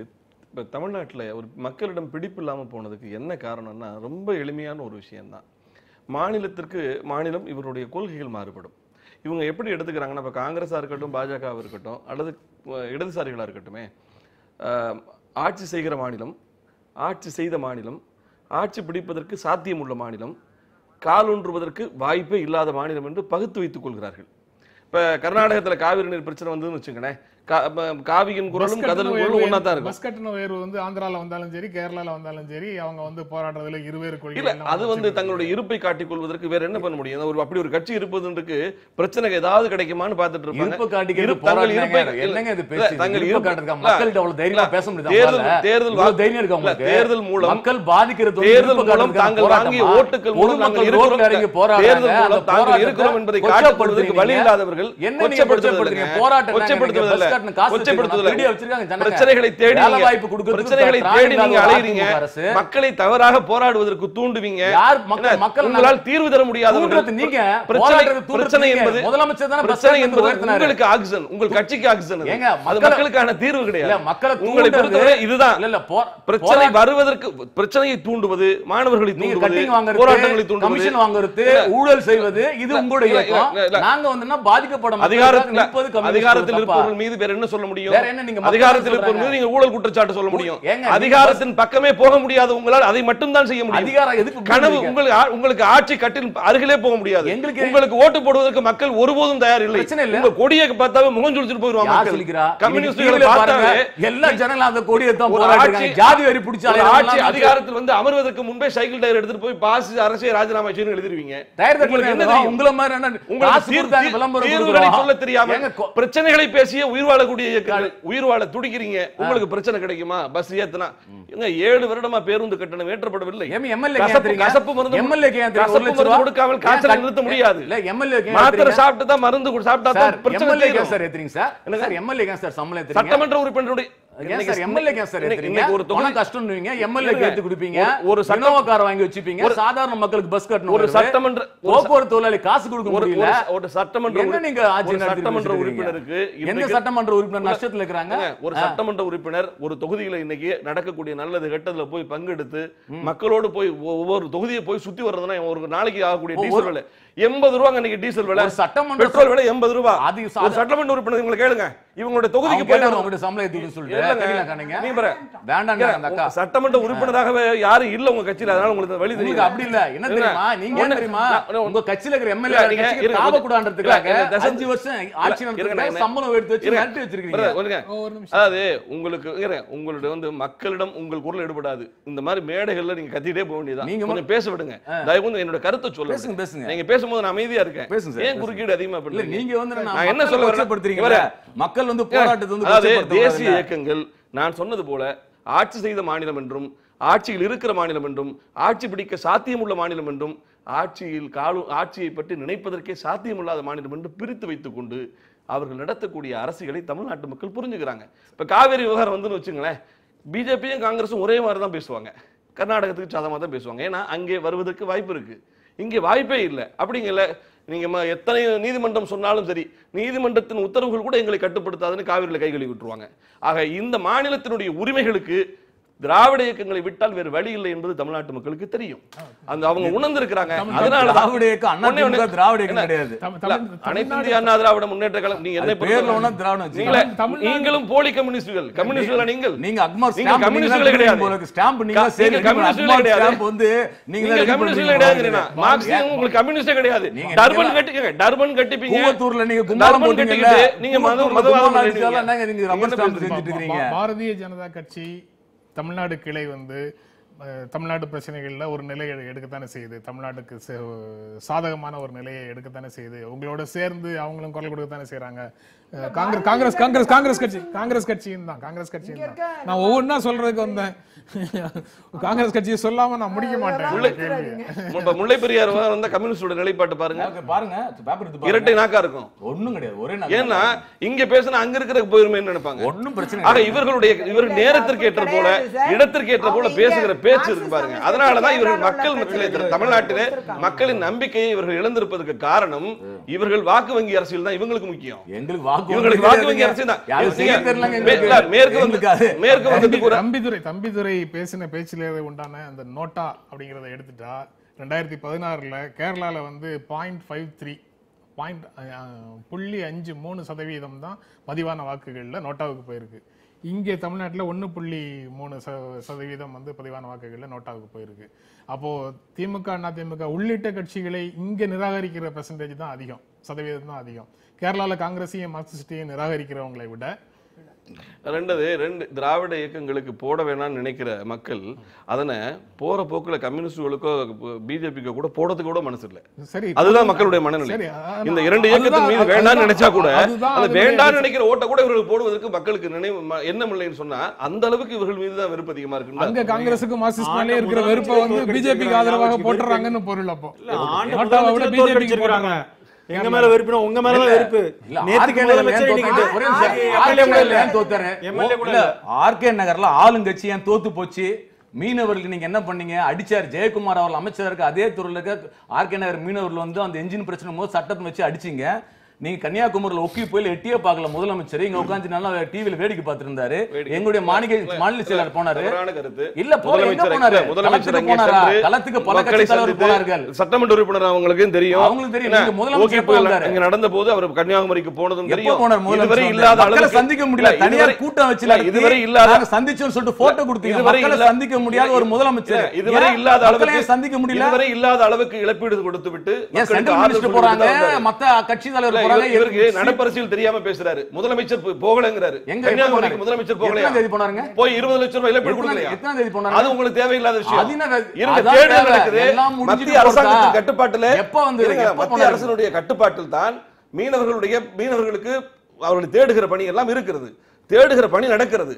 S2: இப்போ தமிழ்நாட்டில் ஒரு மக்களிடம் பிடிப்பு இல்லாமல் போனதுக்கு என்ன காரணம்னா ரொம்ப எளிமையான ஒரு விஷயம்தான். மாநிலத்திற்கு மாநிலம் இவருடைய கொள்கைகள் மாறுபடும். இவங்க எப்படி எடுத்துக்கிறாங்கன்னா இப்போ காங்கிரஸாக இருக்கட்டும், பாஜகவாக இருக்கட்டும், அல்லது இடதுசாரிகளாக இருக்கட்டுமே, ஆட்சி செய்கிற மாநிலம், ஆட்சி செய்த மாநிலம், ஆட்சி பிடிப்பதற்கு சாத்தியம் உள்ள மாநிலம், காலூன்றுவதற்கு வாய்ப்பே இல்லாத மாநிலம் என்று பகுத்து வைத்துக் கொள்கிறார்கள். இப்போ கர்நாடகத்தில் காவிரி நீர் பிரச்சனை வந்ததுன்னு வச்சுக்கோங்களேன், காவியின் குரலும் கதலும் குரலும் ஒன்னா தான் இருக்கும்.
S1: பஸ் கட்டண உயர்வு வந்து ஆந்திரால வந்தாலும் சரி கேரளால வந்தாலும் சரி அவங்க வந்து போராடுறதுல இருவேறு கொள்கை
S2: இல்ல அது வந்து தங்களுடைய இருப்பை காட்டிக் கொள்வதற்கு வேற என்ன பண்ண முடியும்? ஒரு அப்படி ஒரு கட்சி இருப்பதுக்கு பிரச்சனை ஏதாவது கிடைக்குமான்னு பார்த்துட்டு இருப்பாங்க.
S5: இருப்பு காட்டிக்கிறது
S2: தங்கள் இருப்பை
S5: என்னங்க இது பேச்சு?
S2: தங்கள்
S5: இருப்பு காட்டுறதுக்கு மக்கள்கிட்ட அவ்வளவு தைரியமா பேச முடியுதா?
S2: தேர்தல்
S5: தைரியம் இருக்கு உங்களுக்கு?
S2: தேர்தல் மூலம்
S5: மக்கள் பாதிக்கிறது
S2: தேர்தல் மூலம் தாங்கள் வாங்கிய ஓட்டுகள் மூலம் நாங்கள் இருக்கிறோம், தேர்தல் மூலம் தாங்கள் இருக்கிறோம் என்பதை காட்டப்படுவதற்கு வழி இல்லாதவர்கள் கொச்சப்படுத்துவதில்லை. பிரச்சனைகளை தேடி நீங்க அலையறீங்க, மக்களை தவறாக போராடுவதற்கு தூண்டுவீங்க. உங்களால் தீர்வு தர முடியாதவர்கள். பிரச்சனை என்பது உங்களுக்கு ஆக்சிஜன், உங்கள் கட்சிக்கு ஆக்சிஜன், அது மக்களுக்கான தீர்வு கிடையாது. உங்களை பொறுத்தவரை இதுதான் பிரச்சனை வருவதற்கு, பிரச்சனையை தூண்டுவது, மாணவர்களை தூண்டுவது, போராட்டங்களை தூண்டுவது,
S5: கமிஷன் வாங்குறது, ஊழல் செய்வது, இது உங்களுடைய இயக்கம். நாங்க வந்து பாதிக்கப்படும்
S2: அதிகாரத்தில் இருப்பவர்கள் மீது வேற என்ன சொல்ல முடியும்? அதிகாரத்தில் இருப்பவர்கள் மீது நீங்க ஊழல் குற்றச்சாட்டு சொல்ல முடியும். அதிகாரத்தின் பக்கமே போக முடியாது உங்களால், அதை மட்டும் தான் செய்ய முடியும்.
S5: அதிகாரம் எதுக்கு
S2: கனவு உங்களுக்கு ஆட்சி கட்டில் அருகிலே போக முடியாது. உங்களுக்கு ஓட்டு போடுவதற்கு மக்கள் ஒருபோதும் தயார் இல்லை. உங்க கொடியை பார்த்தாவே முகம் சுளிச்சிட்டு போயிடுவாங்க. கம்யூனிஸ்டுகளை பார்த்தாவே
S5: எல்லா ஜனங்களும் அந்த கொடியை தான் போராடுறாங்க. ஜாதி வெறி பிடிச்சாலே
S2: ஆட்சி அதிகாரத்தில் வந்து அமர்வதற்கு முன்பே சைக்கிள் டயர் எடுத்துட்டு போய் பாஸ் அரசே ராஜினாமா செய்யணும் எழுதிருவீங்க.
S5: உங்களை மாதிரி
S2: தீர்வுகளை சொல்ல தெரியாம பிரச்சனைகளை பேசிய உயிர் வாழக்கூடிய இயக்கங்கள், உயிர் வாழ துடிக்கிறீங்க. உங்களுக்கு பிரச்சனை கிடைக்குமா? பஸ் ஏத்துனா 7 வருடமா பேருந்து கட்டணம் ஏற்றப்படவில்லை. கசப்பு மருந்து கொடுக்காமல் காய்ச்சலை நிறுத்த முடியாது. மாத்திரை சாப்பிட்டு தான் மருந்து சாப்பிட்டா தான் பிரச்சனை. சட்டமன்ற உறுப்பினருடைய
S5: ஒரு சட்டமன்ற வாங்கி வச்சுப்பீங்க, சாதாரண மக்களுக்கு பஸ் கட்டணும், ஒரு சட்டமன்ற போக்குவரத்து தொழிலாளி காசு கொடுக்க முடியல.
S2: ஒரு சட்டமன்ற உறுப்பினருக்கு
S5: எந்த சட்டமன்ற உறுப்பினர் நஷ்டத்துல இருக்காங்க?
S2: ஒரு சட்டமன்ற உறுப்பினர் ஒரு தொகுதியில இன்னைக்கு நடக்கக்கூடிய நல்லது கெட்டதுல போய் பங்கெடுத்து மக்களோடு போய் ஒவ்வொரு தொகுதியை போய் சுத்தி வர்றதுன்னா ஒரு நாளைக்கு ஆகக்கூடிய டீசல் விலை 80 ரூபாய். இன்னைக்கு டீசல் விலை, சட்டமன்ற பெட்ரோல் விலை 80 ரூபாய். ஒரு சட்டமன்ற உறுப்பினர் உங்களை கேளுங்க, இவங்களுடைய தொகுதிக்கு போய் சம்பளம் சொல்லிட்டு சட்டமன்ற உறுப்பினராகவே யாரும் இல்ல உங்க கட்சியில, அதனால உங்களுக்கு வழி தெரியும்.
S5: அப்படி இல்ல. என்ன தெரியுமா, நீங்க என்ன தெரியுமா, உங்க கட்சியில இருக்கிற எம்எல்ஏ தாவக்கூடாதுன்றதுக்காக 5 வருஷம் ஆட்சி நடத்துறதுக்கு சம்பளம் எடுத்து வச்சு நடத்தி வச்சிருக்கீங்க.
S2: அதாவது உங்களுடைய வந்து மக்களிடம் உங்கள் குரல் எடுபடாது. இந்த மாதிரி மேடைகள்ல நீங்க கத்திட்டே போக வேண்டியதான். நீங்க கொஞ்சம் பேச விடுங்க. தயவு வந்து என்னோட கருத்தை சொல்லுங்க. பேசுங்க. நீங்க பேசும்போது நான் அமைதியா இருக்கேன். ஏன் குறுக்கீடு அதிகமா பண்ணல?
S5: நீங்க வந்து
S2: நான் என்ன சொல்ல வரேன்,
S5: மக்கள் வந்து போராட்டத்தை வந்து
S2: தேசிய இயக்கங்கள் நான் சொன்னது போல ஆட்சி செய்த மாநிலம் என்றும், ஆட்சியில் இருக்கிற மாநிலம் என்றும், ஆட்சி பிடிக்க சாத்தியமுள்ள மாநிலம் என்றும், ஆட்சியை பற்றி நினைப்பதற்கே சாத்தியமில்லாத மாநிலம் என்று பிரித்து வைத்துக் கொண்டு அவர்கள் நடத்தக்கூடிய அரசியலை தமிழ்நாட்டு மக்கள் புரிஞ்சுக்கிறாங்க. இப்ப காவேரி விவகாரம் வந்து வச்சுங்களேன், பிஜேபியும் காங்கிரஸும் ஒரே மாதிரி தான் பேசுவாங்க. கர்நாடகத்துக்கு சாதகமாக தான் பேசுவாங்க. ஏன்னா அங்கே வருவதற்கு வாய்ப்பு இருக்கு, இங்கே வாய்ப்பே இல்லை. அப்படிங்கல நீங்க எத்தனை நீதிமன்றம் சொன்னாலும் சரி, நீதிமன்றத்தின் உத்தரவுகள் கூட எங்களை கட்டுப்படுத்தாதுன்னு காவிரியில கை கழுவி விட்டுருவாங்க. ஆக இந்த மாநிலத்தினுடைய உரிமைகளுக்கு திராவிட இயக்கங்களை விட்டால் வேறு வழி இல்லை என்பது தமிழ்நாட்டு மக்களுக்கு தெரியும். அந்த அவங்க உணர்ந்திருக்கிறாங்க. அதனால
S5: திராவிட இயக்கம் அண்ணா திராவிட இயக்கம் கிடையாது,
S2: அனைத்து இந்திய அண்ணா திராவிட முன்னேற்ற கழகம். நீங்க என்ன நீங்களும் போலி கம்யூனிஸ்டுகள். கம்யூனிஸ்டுகள் நீங்க கம்யூனிஸ்டுகள் கிடையாது.
S5: ஸ்டாம்ப் நீங்க
S2: கம்யூனிஸ்டுகள் கிடையாது. வந்து நீங்க கம்யூனிஸ்டுகள் கிடையாதுன்னா மார்க்சியம் உங்களுக்கு கம்யூனிஸ்டே கிடையாது. டர்பன் கட்டிங்க, டர்பன் கட்டிப்பீங்க. கூவத்தூர்ல நீங்க கும்மாளம் போட்டீங்க. நீங்க
S1: பாரதிய ஜனதா கட்சி தமிழ்நாடு கிளை வந்து தமிழ்நாடு பிரச்சனைகள்ல ஒரு நிலையை எடுக்கத்தானே செய்யுது, தமிழ்நாட்டுக்கு சாதகமான ஒரு நிலையை எடுக்கத்தானே செய்யுது. உங்களோட சேர்ந்து அவங்களும் குரல் கொடுக்கத்தானே செய்யறாங்க. காங்கிரஸ் கட்சியும் தான். நான் ஒவ்வொன்னா சொல்றதுக்கு வந்தேன். காங்கிரஸ் கட்சியை சொல்லாம நான் முடிக்க மாட்டேன்.
S2: முல்லை பெரியார் வந்த கம்யூனிஸ்டோட நிலைப்பாட்டு பாருங்க, இரட்டை நாக்கா இருக்கும்.
S5: ஒண்ணும் கிடையாது, ஒரே
S2: ஏன்னா இங்க பேசினா அங்க இருக்கிற போயிருமே நினைப்பாங்க.
S5: ஒன்னும் பிரச்சனை.
S2: ஆக இவர்கள் நேரத்திற்கு ஏற்ற போல, இடத்திற்கு ஏற்ற போல பேசுகிற பேச்சு இருக்கு பாருங்க. அதனாலதான் இவர்கள் மக்களை தமிழ்நாட்டிலே மக்களின் நம்பிக்கையை இவர்கள் இழந்திருப்பதற்கு காரணம் இவர்கள் வாக்கு வங்கி அரசியல் தான் இவங்களுக்கு முக்கியம். இவங்களுக்கு வாக்கு வங்கி அரசியல் தான்.
S1: தம்பிதுரை பேசின பேச்சிலே உண்டான அந்த நோட்டா அப்படிங்கறத எடுத்துட்டா 2016 கேரளால வந்து 0.53% தான் பதிவான வாக்குகள்ல நோட்டாவுக்கு போயிருக்கு. இங்கே தமிழ்நாட்டில் 1.3% வந்து பதிவான வாக்குகள்ல நோட்டாவுக்கு போயிருக்கு. அப்போ திமுக, அதிமுக உள்ளிட்ட கட்சிகளை இங்க நிராகரிக்கிற பெர்சன்டேஜ் தான் அதிகம், சதவீதம் தான் அதிகம். கேரளால காங்கிரஸையும் மார்க்சிஸ்டையும் நிராகரிக்கிறவங்களை விட
S2: ரெண்டு திராவிட இயக்கங்களுக்கு போட வேணாம்னு நினைக்கிற மக்கள் அதனை போற போக்குல கம்யூனிஸ்டுகளுக்கோ பிஜேபிக்கோ கூட போடுறதுக்கு கூட மனசு இல்லை.
S1: சரி,
S2: அதுதான் மக்களுடைய மனநிலை.
S1: சரி,
S2: இந்த இரண்டு இயக்கத்தின் மீது வேண்டாம்னு நினைச்சா கூட
S1: அதுதான்
S2: அந்த வேண்டாம்னு நினைக்கிற ஓட்ட கூட இவர்கள் போடுவதற்கு மக்களுக்கு எண்ணம் இல்லைன்னு சொன்னா அந்த அளவுக்கு இவர்கள் மீது தான் வெறுப்பு அதிகமா இருக்கு.
S1: அங்க காங்கிரஸுக்கு மார்க்சிஸ்ட் மேலே இருக்கிற வெறுப்பை வந்து பிஜேபிக்கு ஆதரவாக போட்டுறாங்கன்னு பொருள். அப்போ
S3: எங்க மேல வெறுப்பு, உங்க மேல வெறுப்பு.
S5: ஆர்கே நகர்ல ஆளுங்கட்சி ஏன் தோத்து போச்சு? மீனவர்களுக்கு நீங்க என்ன பண்ணீங்க? அடிச்சார் ஜெயக்குமார் அவர்கள் அமைச்சருக்கு. அதே துறையில ஆர்கே நகர் மீனவர்கள் வந்து அந்த என்ஜின் பிரச்சனை போது சட்டத்தை வச்சு அடிச்சீங்க. நீங்க கன்னியாகுமரியில் ஒக்கி போயில எட்டியே பார்க்கல முதலமைச்சர். இங்க உட்காந்து நல்லா டிவியில் வேடிக்கை பார்த்திருந்தாரு. எங்களுடைய மாநில செயலர் போனாரு. இல்ல முதலமைச்சர் களத்துக்கு பல கட்சி தலைவர் போனார்கள்.
S2: சட்டமன்ற உறுப்பினர் அவங்களுக்கு தெரியும்.
S5: அவங்களுக்கு தெரியும். முதலமைச்சர்
S2: இங்க நடந்த போது அவர் கன்னியாகுமரிக்கு போனதும் தெரியும்.
S5: இதுவரை இல்லாத அளவுக்கு சந்திக்க முடியல. தனியார் கூட்டம் வச்சு
S2: இதுவரை இல்லாத
S5: சந்திச்சோம்னு சொல்லிட்டு போட்டோ கொடுத்தீங்க. மக்களை சந்திக்க முடியாத ஒரு முதலமைச்சர்
S2: இதுவரை இல்லாத அளவுக்கு
S5: சந்திக்க முடியல.
S2: இதுவரை இல்லாத அளவுக்கு இழப்பீடு கொடுத்து விட்டு
S5: சென்ட்ரல் மினிஸ்டர் போறாங்க. மத்த கட்சி தலைவர்
S2: இவருக்கு நடப்பரசியல் தெரியாம பேசுறாரு. முதலமைச்சர் போகலங்கிறாரு. கன்னியாகுமரிக்கு முதலமைச்சர் போகலையா? போய் 20 லட்சம் ரூபாய் இழப்பீடு கொடுக்கலையா? அது உங்களுக்கு தேவையில்லாத விஷயம். தேடுதல் நடக்குது. மத்திய அரசாங்கத்தின் கட்டுப்பாட்டில் மத்திய அரசினுடைய கட்டுப்பாட்டில் தான் மீனவர்களுக்கு அவர்கள் தேடுகிற பணி எல்லாம் இருக்கிறது. தேடுகிற பணி நடக்கிறது.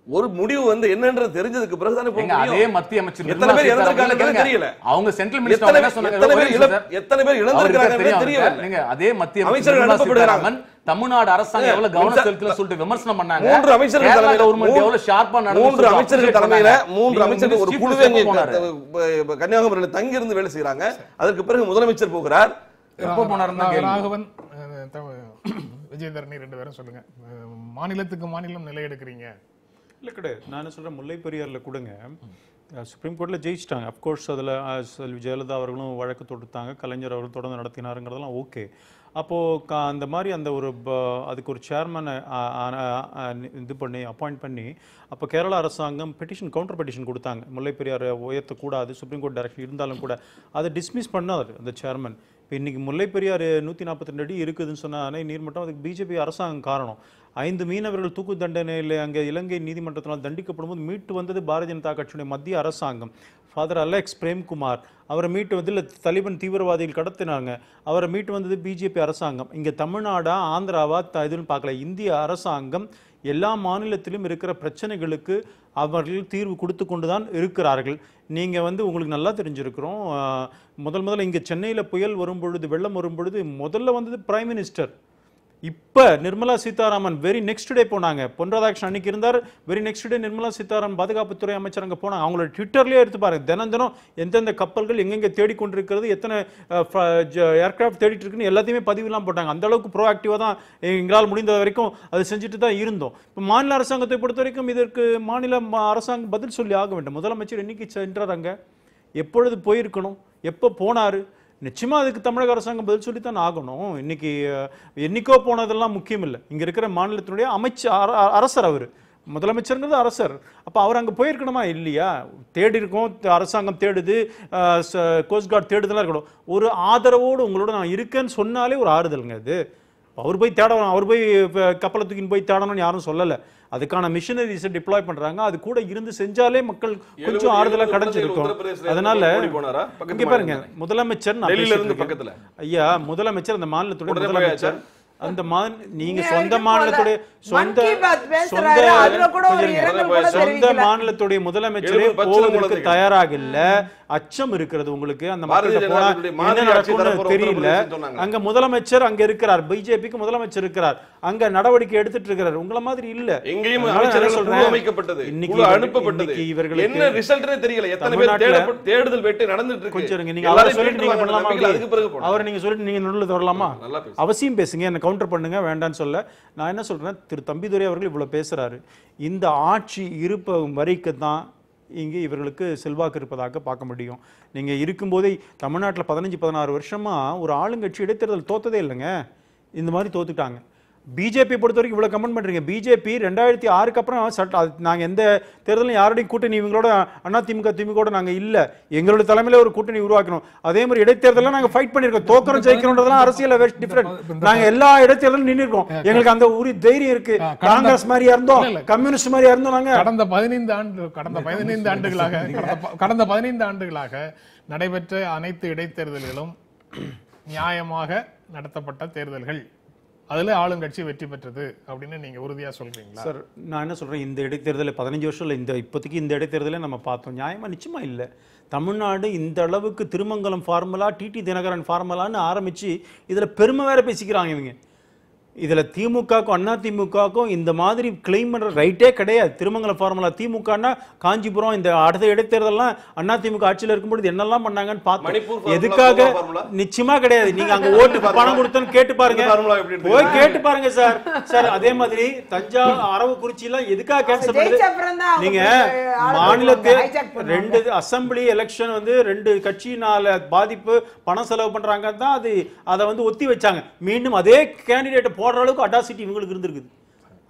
S2: ஒரு முடிவு வந்து என்னன்றது தெரிஞ்சதுக்கு பிறகு தானே போக முடியும்.
S5: அதே மத்திய அமைச்சர்
S2: எத்தனை பேர் இறந்திருக்காங்கன்னு தெரியல.
S5: அவங்க சென்ட்ரல் மினிஸ்டர் என்ன சொன்னாங்க?
S2: எத்தனை பேர் இறந்திருக்காங்கன்னு தெரியல.
S5: நீங்க அதே மத்திய அமைச்சர்கள் அனுப்பப்படுறாங்க. தமிழ்நாடு அரசாங்கம் எவ்வளவு கவனம் செலுத்தல சொல்லிட்டு விமர்சனம் பண்ணாங்க.
S2: 3 அமைச்சர்கள் தலைமையில
S5: எவ்வளவு ஷார்ப்பா நடந்து
S2: 3 அமைச்சர்கள் தலைமையில 3 அமைச்சர்கள் ஒரு குழுவே கன்னியாகுமரியில் தங்கி இருந்து வேலை செய்யறாங்க. அதற்கு பிறகு முதலமைச்சர் போகிறார்.
S5: எப்ப போனாருன்னா
S1: ராகவன் விஜயதரணி 2 பேரும் சொல்லுங்க. மாநிலத்துக்கு மாநிலம் நிலை எடுக்கிறீங்க.
S3: இல்லை கிடையாது. நான் என்ன சொல்கிறேன், முல்லை பெரியாரில் கொடுங்க சுப்ரீம் கோர்ட்டில் ஜெயிச்சிட்டாங்க. அஃப்கோர்ஸ் அதில் ஜெயலலிதா அவர்களும் வழக்கு தொடுத்தாங்க, கலைஞர் அவர்கள் தொடர்ந்து நடத்தினாருங்கிறதெல்லாம் ஓகே. அப்போது அந்த மாதிரி அந்த ஒரு அதுக்கு ஒரு சேர்மனை இது பண்ணி அப்பாயிண்ட் பண்ணி அப்போ கேரளா அரசாங்கம் கவுண்டர் பெட்டிஷன் கொடுத்தாங்க. முல்லை பெரியார் உயர்த்தக்கூடாது, சுப்ரீம் கோர்ட் டைரக்ஷன் இருந்தாலும் கூட அதை டிஸ்மிஸ் பண்ணார் அந்த சேர்மன். இப்போ இன்றைக்கி முல்லை பெரியார் 142 அடி இருக்குதுன்னு சொன்னால் அணை நீர்மட்டம் அதுக்கு பிஜேபி அரசாங்கம் காரணம். 5 மீனவர்கள் தூக்கு தண்டனையில் அங்கே இலங்கை நீதிமன்றத்தினால் தண்டிக்கப்படும் போது மீட்டு வந்தது பாரதிய ஜனதா கட்சியுடைய மத்திய அரசாங்கம். ஃபாதர் அலெக்ஸ் பிரேம்குமார் அவரை மீட்டு வந்து இல்லை தலிபான் தீவிரவாதிகள் கடத்தினாங்க, அவரை மீட்டு வந்தது பிஜேபி அரசாங்கம். இங்கே தமிழ்நாடா ஆந்திராவா இதுன்னு பார்க்கல. இந்திய அரசாங்கம் எல்லா மாநிலத்திலும் இருக்கிற பிரச்சனைகளுக்கு அவர்கள் தீர்வு கொடுத்து கொண்டு தான் இருக்கிறார்கள். நீங்கள் வந்து உங்களுக்கு நல்லா தெரிஞ்சிருக்கிறோம், முதல்ல இங்கே சென்னையில் புயல் வரும்பொழுது வெள்ளம் வரும்பொழுது முதல்ல வந்தது பிரைம் மினிஸ்டர். இப்போ Nirmala Sitharaman very next day போனாங்க. பொன் ராதாகிருஷ்ணன் அன்னைக்கு இருந்தார். Very next day Nirmala Sitharaman பாதுகாப்புத்துறை அமைச்சர் அங்கே போனாங்க. அவங்களோட ட்விட்டர்லேயே எடுத்து பாருங்க, தினம் எந்தெந்த கப்பல்கள் எங்கெங்கே தேடிக்கொண்டிருக்கிறது, எத்தனை ஏர்கிராஃப்ட் தேடிட்டு இருக்குன்னு எல்லாத்தையுமே பதிவுலாம் போட்டாங்க. அந்த அளவுக்கு ப்ரோஆக்டிவாக தான் எங்களால் முடிந்த வரைக்கும் அதை செஞ்சுட்டு தான் இருந்தோம். இப்போ மாநில அரசாங்கத்தை பொறுத்த வரைக்கும் இதற்கு மாநில அரசாங்கம் பதில் சொல்லி ஆக வேண்டும். முதலமைச்சர் என்னைக்கு சென்றாங்க, எப்பொழுது போயிருக்கணும், எப்போ போனார், நிச்சயமா அதுக்கு தமிழக அரசாங்கம் பதில் சொல்லித்தான் ஆகணும். இன்னைக்கு என்னைக்கோ போனதெல்லாம் முக்கியம் இல்லை. இங்க இருக்கிற மாநிலத்தினுடைய அரசர் அவர், முதலமைச்சருங்கிறது அரசர். அப்போ அவர் அங்கே போயிருக்கணுமா இல்லையா? தேடி இருக்கோம், அரசாங்கம் தேடுது, கோஸ்ட்கார்டு தேடுதெல்லாம் இருக்கணும். ஒரு ஆதரவோடு உங்களோட நான் இருக்கேன்னு சொன்னாலே ஒரு ஆறுதலுங்க அது. அவர் போய் தேடணும், அவர் போய் கப்பலை தூக்கின்னு போய் தேடணும்னு யாரும் சொல்லலை. அதுக்கான மிஷனரிஸை டிப்ளாய் பண்றாங்க. அது கூட இருந்து செஞ்சாலே மக்கள் கொஞ்சம் ஆறுதலா கிடைச்சிருக்கும். அதனால இங்க பாருங்க, முதலமைச்சர் ஐயா, முதலமைச்சர் அந்த மாநிலத்துடைய முதலமைச்சர், அந்த நீங்க சொந்த மாநிலத்துடைய சொந்த மாநிலத்துடைய முதலமைச்சரே போவதற்கு தயாராக இல்ல. அச்சம் இருக்கிறது உங்களுக்கு. அந்த மக்கள்கிட்ட போனா என்ன நடக்கும்னு தெரியல. அங்க முதலமைச்சர் அங்க இருக்கிறார், பிஜேபிக்கு முதலமைச்சர் இருக்கிறார், அங்க நடவடிக்கை எடுத்துட்டு இருக்கிறார். உங்கள மாதிரி இல்ல.
S2: எங்கேயும் அமைச்சர்கள் அமைக்கப்பட்டது, இன்னைக்கு அனுப்பப்பட்டது, இவர்களுக்கு என்ன ரிசல்ட்னே தெரியல. எத்தனை பேர் தேடுதல் வேட்டை நடந்துட்டு இருக்கு. கொஞ்சம் நீங்க அவரை சொல்லிட்டு நீங்க பண்ணலாமா? அதுக்கு பிறகு அவரை நீங்க சொல்லிட்டு நீங்க நடுவுல வரலாமா? அவசியம் பேசுங்க, என்ன கவுண்டர் பண்ணுங்க, வேண்டான்னு சொல்ல. நான் என்ன சொல்றேன், திரு தம்பிதுரை அவர்கள் இவ்வளவு பேசுறாரு. இந்த ஆட்சி இருப்ப வரைக்கும் தான் இங்கே இவர்களுக்கு செல்வாக்கு இருப்பதாக பார்க்க முடியும். நீங்கள் இருக்கும்போதே தமிழ்நாட்டில் 15-16 வருஷமாக ஒரு ஆளுங்கட்சி இடைத்தேர்தல் தோத்ததே இல்லைங்க. இந்த மாதிரி தோத்துட்டாங்க.
S3: பிஜேபி பொறுத்த வரைக்கும் இவ்வளவு கமெண்ட் பண்றீங்க. பிஜேபி 2006க்கு அப்புறம் நாங்க எந்த தேர்தலும் யாருடைய கூட்டணி இவங்களோட அதிமுக திமுக நாங்க இல்ல, எங்களோட தலைமையில ஒரு கூட்டணி உருவாக்கணும். அதே மாதிரி இடைத்தேர்தல நாங்க ஃபைட் பண்ணிருக்கோம். தோக்கறம் ஜெயிக்கணும்ன்றதெல்லாம் அரசியல் டிஃபரண்ட். நாங்க எல்லா இடைத்தேர்தலும் நின்னுஇருக்கோம். எங்களுக்கு அந்த ஒரு தைரியம் இருக்கு. காங்கிரஸ் மாதிரியா இருந்தோம், கம்யூனிஸ்ட் மாதிரியா இருந்தோம். நாங்க
S1: கடந்த 15 ஆண்டுகளாக நடைபெற்ற அனைத்து இடைத்தேர்தல்களும் நியாயமாக நடத்தப்பட்ட தேர்தல்கள், அதுல ஆளுங்கட்சி வெற்றி பெற்றது அப்படின்னு நீங்க உறுதியா சொல்றீங்களா?
S3: சார் நான் என்ன சொல்றேன், இந்த இடைத்தேர்தலில் 15 வருஷம் இந்த இப்போதைக்கு இந்த இடைத்தேர்தலை நம்ம பார்த்தோம். நியாயமா நிச்சயமா இல்லை. தமிழ்நாடு இந்த அளவுக்கு திருமங்கலம் ஃபார்முலா, டிடி தினகரன் ஃபார்முலான்னு ஆரம்பிச்சு இதுல பெருமை வேற பேசிக்கிறாங்க இவங்க. இதுல திமுகக்கும் அதிமுகக்கும் இந்த மாதிரி கிளைம் பண்ற ரைட்டே கிடையாது. திருமங்கலம் ஃபார்முலா திமுகனா காஞ்சிபுரம், இந்த அடுத்த இடைத்தேர்தல்லாம் அதிமுக ஆட்சியில் இருக்கும்போது என்னெல்லாம் பண்ணாங்கன்னு பார்த்தோம். எதுக்காக நிச்சயமா கிடையாது. நீங்க அங்க ஓட்டுக்கு பணம் கொடுத்தோன்னு கேட்டு பாருங்க, போய் கேட்டு பாருங்க சார். சார் அதே மாதிரி தஞ்சாவூர், அரவக்குறிச்சி எல்லாம் எதுக்காக கேன்சல் பண்ணுது? நீங்க மாநிலத்தை 2 அசம்பிளி எலெக்ஷன் 2 கட்சியினால பாதிப்பு, பணம் செலவு பண்றாங்க தான் அதை ஒத்தி வச்சாங்க. மீண்டும் அதே கேண்டிடேட் போடுற அளவுக்கு அடாசிட்டி இவங்களுக்கு இருந்திருக்குது.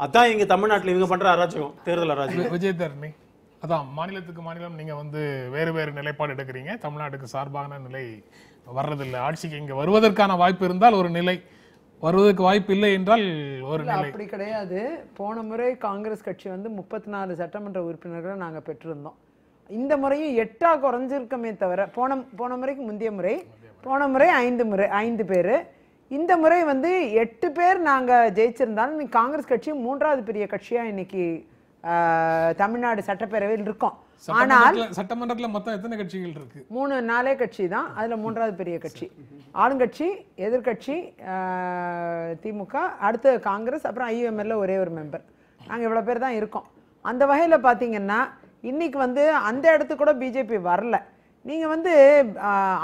S3: அதான் இங்க தமிழ்நாட்டில் இவங்க பண்ற அராஜகம், தேர்தல் அராஜகம்.
S1: விஜயதரணி, அதான் மாநிலத்துக்கு மாநிலம் நீங்க வேறு வேறு நிலைப்பாடு எடுக்கிறீங்க. தமிழ்நாட்டுக்கு சார்பான நிலை வர்றதில்லை. ஆட்சிக்கு இங்க வருவதற்கான வாய்ப்பு இருந்தால் ஒரு நிலை, வருவதற்கு வாய்ப்பு இல்லை என்றால் ஒரு நிலை.
S4: அப்படி கிடையாது. போன முறை காங்கிரஸ் கட்சி 34 சட்டமன்ற உறுப்பினர்களை நாங்க பெற்றிருந்தோம். இந்த முறையும் 8 குறைஞ்சிருக்கமே தவிர, போன முறைக்கு முந்தைய முறை, போன முறை 5 பேரு, இந்த முறை 8 பேர் நாங்க ஜெயிச்சிருந்தாலும் இன்னைக்கு காங்கிரஸ் கட்சி 3வது பெரிய கட்சியா இன்னைக்கு தமிழ்நாடு சட்டப்பேரவையில் இருக்கோம். ஆனால்
S1: சட்டமன்றத்துல மொத்தம் எத்தனை கட்சிகள் இருக்கு?
S4: 4 கட்சி தான். அதுல 3வது பெரிய கட்சி ஆளுங்கட்சி, எதிர்கட்சி திமுக, அடுத்து காங்கிரஸ், அப்புறம் ஐயுஎம்எல்ல ஒரே ஒரு மெம்பர். நாங்க இவ்வளவு பேர் தான் இருக்கோம். அந்த வகையில பாத்தீங்கன்னா இன்னைக்கு அந்த இடத்துக்கு கூட பிஜேபி வரல. நீங்க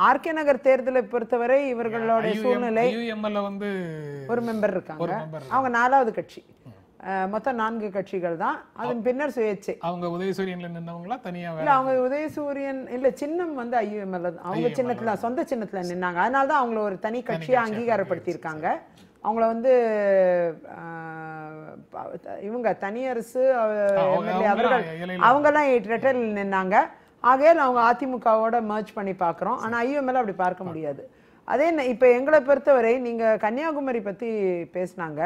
S4: ஆர்கே நகர் தேர்தலை பொறுத்தவரை இவர்களோட சூழ்நிலை, ஒரு மெம்பர் இருக்காங்க, அவங்க 4வது கட்சி, மொத்தம் 4 கட்சிகள் தான். அதன் பின்னர் சுயேட்சை.
S1: அவங்க உதயசூரியன்ல நின்னவங்களா தனியா?
S4: இல்ல, அவங்க உதயசூரியன் இல்ல, சின்னம் ஐயுஎம்எல் அவங்க சின்னத்துல, சொந்த சின்னத்துல நின்னாங்க. அதனாலதான் அவங்கள ஒரு தனி கட்சியா அங்கீகாரப்படுத்தி இருக்காங்க. அவங்கள இவங்க தனியரசு அவங்கெல்லாம் ரெட்டல் நின்னாங்க. ஆகையால் அவங்க அதிமுகவோட மர்ஜ் பண்ணி பார்க்குறோம். ஆனால் ஐயுஎம்எல் அப்படி பார்க்க முடியாது. அதே இப்போ எங்களை பொறுத்தவரை நீங்கள் கன்னியாகுமரி பற்றி பேசினாங்க.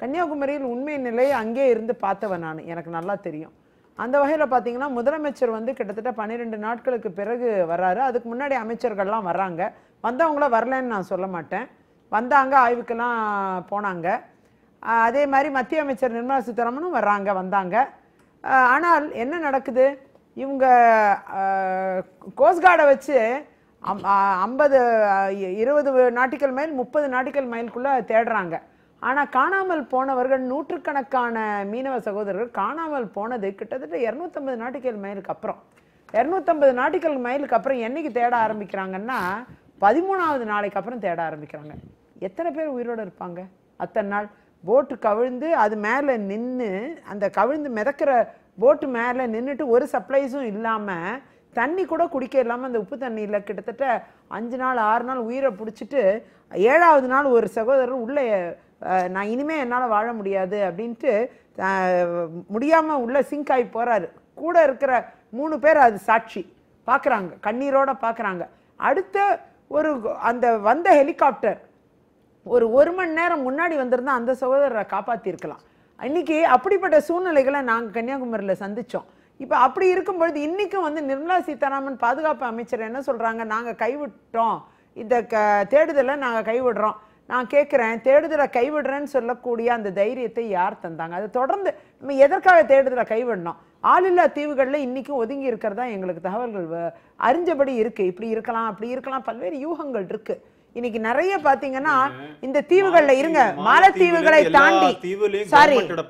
S4: கன்னியாகுமரியில் உண்மை நிலை அங்கே இருந்து பார்த்தவன் நான், எனக்கு நல்லா தெரியும். அந்த வகையில் பார்த்தீங்கன்னா முதலமைச்சர் கிட்டத்தட்ட 12 நாட்களுக்கு பிறகு வர்றாரு. அதுக்கு முன்னாடி அமைச்சர்கள்லாம் வர்றாங்க. வந்தவங்கள வரலன்னு நான் சொல்ல மாட்டேன், வந்தாங்க, ஆய்வுக்கெல்லாம் போனாங்க. அதே மாதிரி மத்திய அமைச்சர் நிர்மலா சீதாராமனும் வந்தாங்க. ஆனால் என்ன நடக்குது, இவங்க கோஸ்ட்கார்டை வச்சு 20 நாட்டிக்கல் மைல் 30 நாட்டிக்கல் மைலுக்குள்ள தேடுறாங்க. ஆனால் காணாமல் போனவர்கள் நூற்றுக்கணக்கான மீனவ சகோதரர்கள் காணாமல் போனது கிட்டத்தட்ட 250 நாட்டிக்கல் மைலுக்கு அப்புறம். 250 நாட்டிக்கல் மைலுக்கு அப்புறம் என்னைக்கு தேட ஆரம்பிக்கிறாங்கன்னா 13வது நாளைக்கு அப்புறம் தேட ஆரம்பிக்கிறாங்க. எத்தனை பேர் உயிரோடு இருப்பாங்க? அத்தனை நாள் போட்டு கவிழ்ந்து அது மேலே நின்று, அந்த கவிழ்ந்து மிதக்கிற போட்டு மேலே நின்றுட்டு ஒரு சப்ளைஸும் இல்லாமல், தண்ணி கூட குடிக்க இல்லாமல் அந்த உப்பு தண்ணியில் கிட்டத்தட்ட 5 நாள் 6 நாள் உயிரை பிடிச்சிட்டு 7வது நாள் ஒரு சகோதரர் உள்ளே நான் இனிமேல் என்னால் வாழ முடியாது அப்படின்ட்டு முடியாமல் உள்ளே சிங்க் ஆகி போகிறாரு. கூட இருக்கிற 3 பேர் அது சாட்சி பார்க்குறாங்க, கண்ணீரோடு பார்க்குறாங்க. அடுத்த அந்த வந்த ஹெலிகாப்டர் ஒரு 1 மணி நேரம் முன்னாடி வந்திருந்தா அந்த சகோதரரை காப்பாற்றிருக்கலாம். இன்னைக்கு அப்படிப்பட்ட சூழ்நிலைகளை நாங்கள் கன்னியாகுமரியில் சந்தித்தோம். இப்போ அப்படி இருக்கும்பொழுது இன்றைக்கும் நிர்மலா சீதாராமன் பாதுகாப்பு அமைச்சர் என்ன சொல்கிறாங்க, நாங்கள் கைவிட்டோம், இந்த தேடுதலை நாங்கள் கைவிடுறோம். நான் கேட்குறேன், தேடுதலை கைவிடுறேன்னு சொல்லக்கூடிய அந்த தைரியத்தை யார் தந்தாங்க? அதை தொடர்ந்து நம்ம எதற்காக தேடுதலை கைவிடணும்? ஆளில்லா தீவுகளில் இன்றைக்கும் ஒதுங்கி இருக்கிறதா எங்களுக்கு தகவல்கள் அறிஞ்சபடி இருக்குது. இப்படி இருக்கலாம், அப்படி இருக்கலாம், பல்வேறு யூகங்கள் இருக்குது. இன்னைக்கு நிறைய பாத்தீங்கன்னா இந்த தீவுகள்ல இருங்க, மாலத்தீவுகளை தாண்டி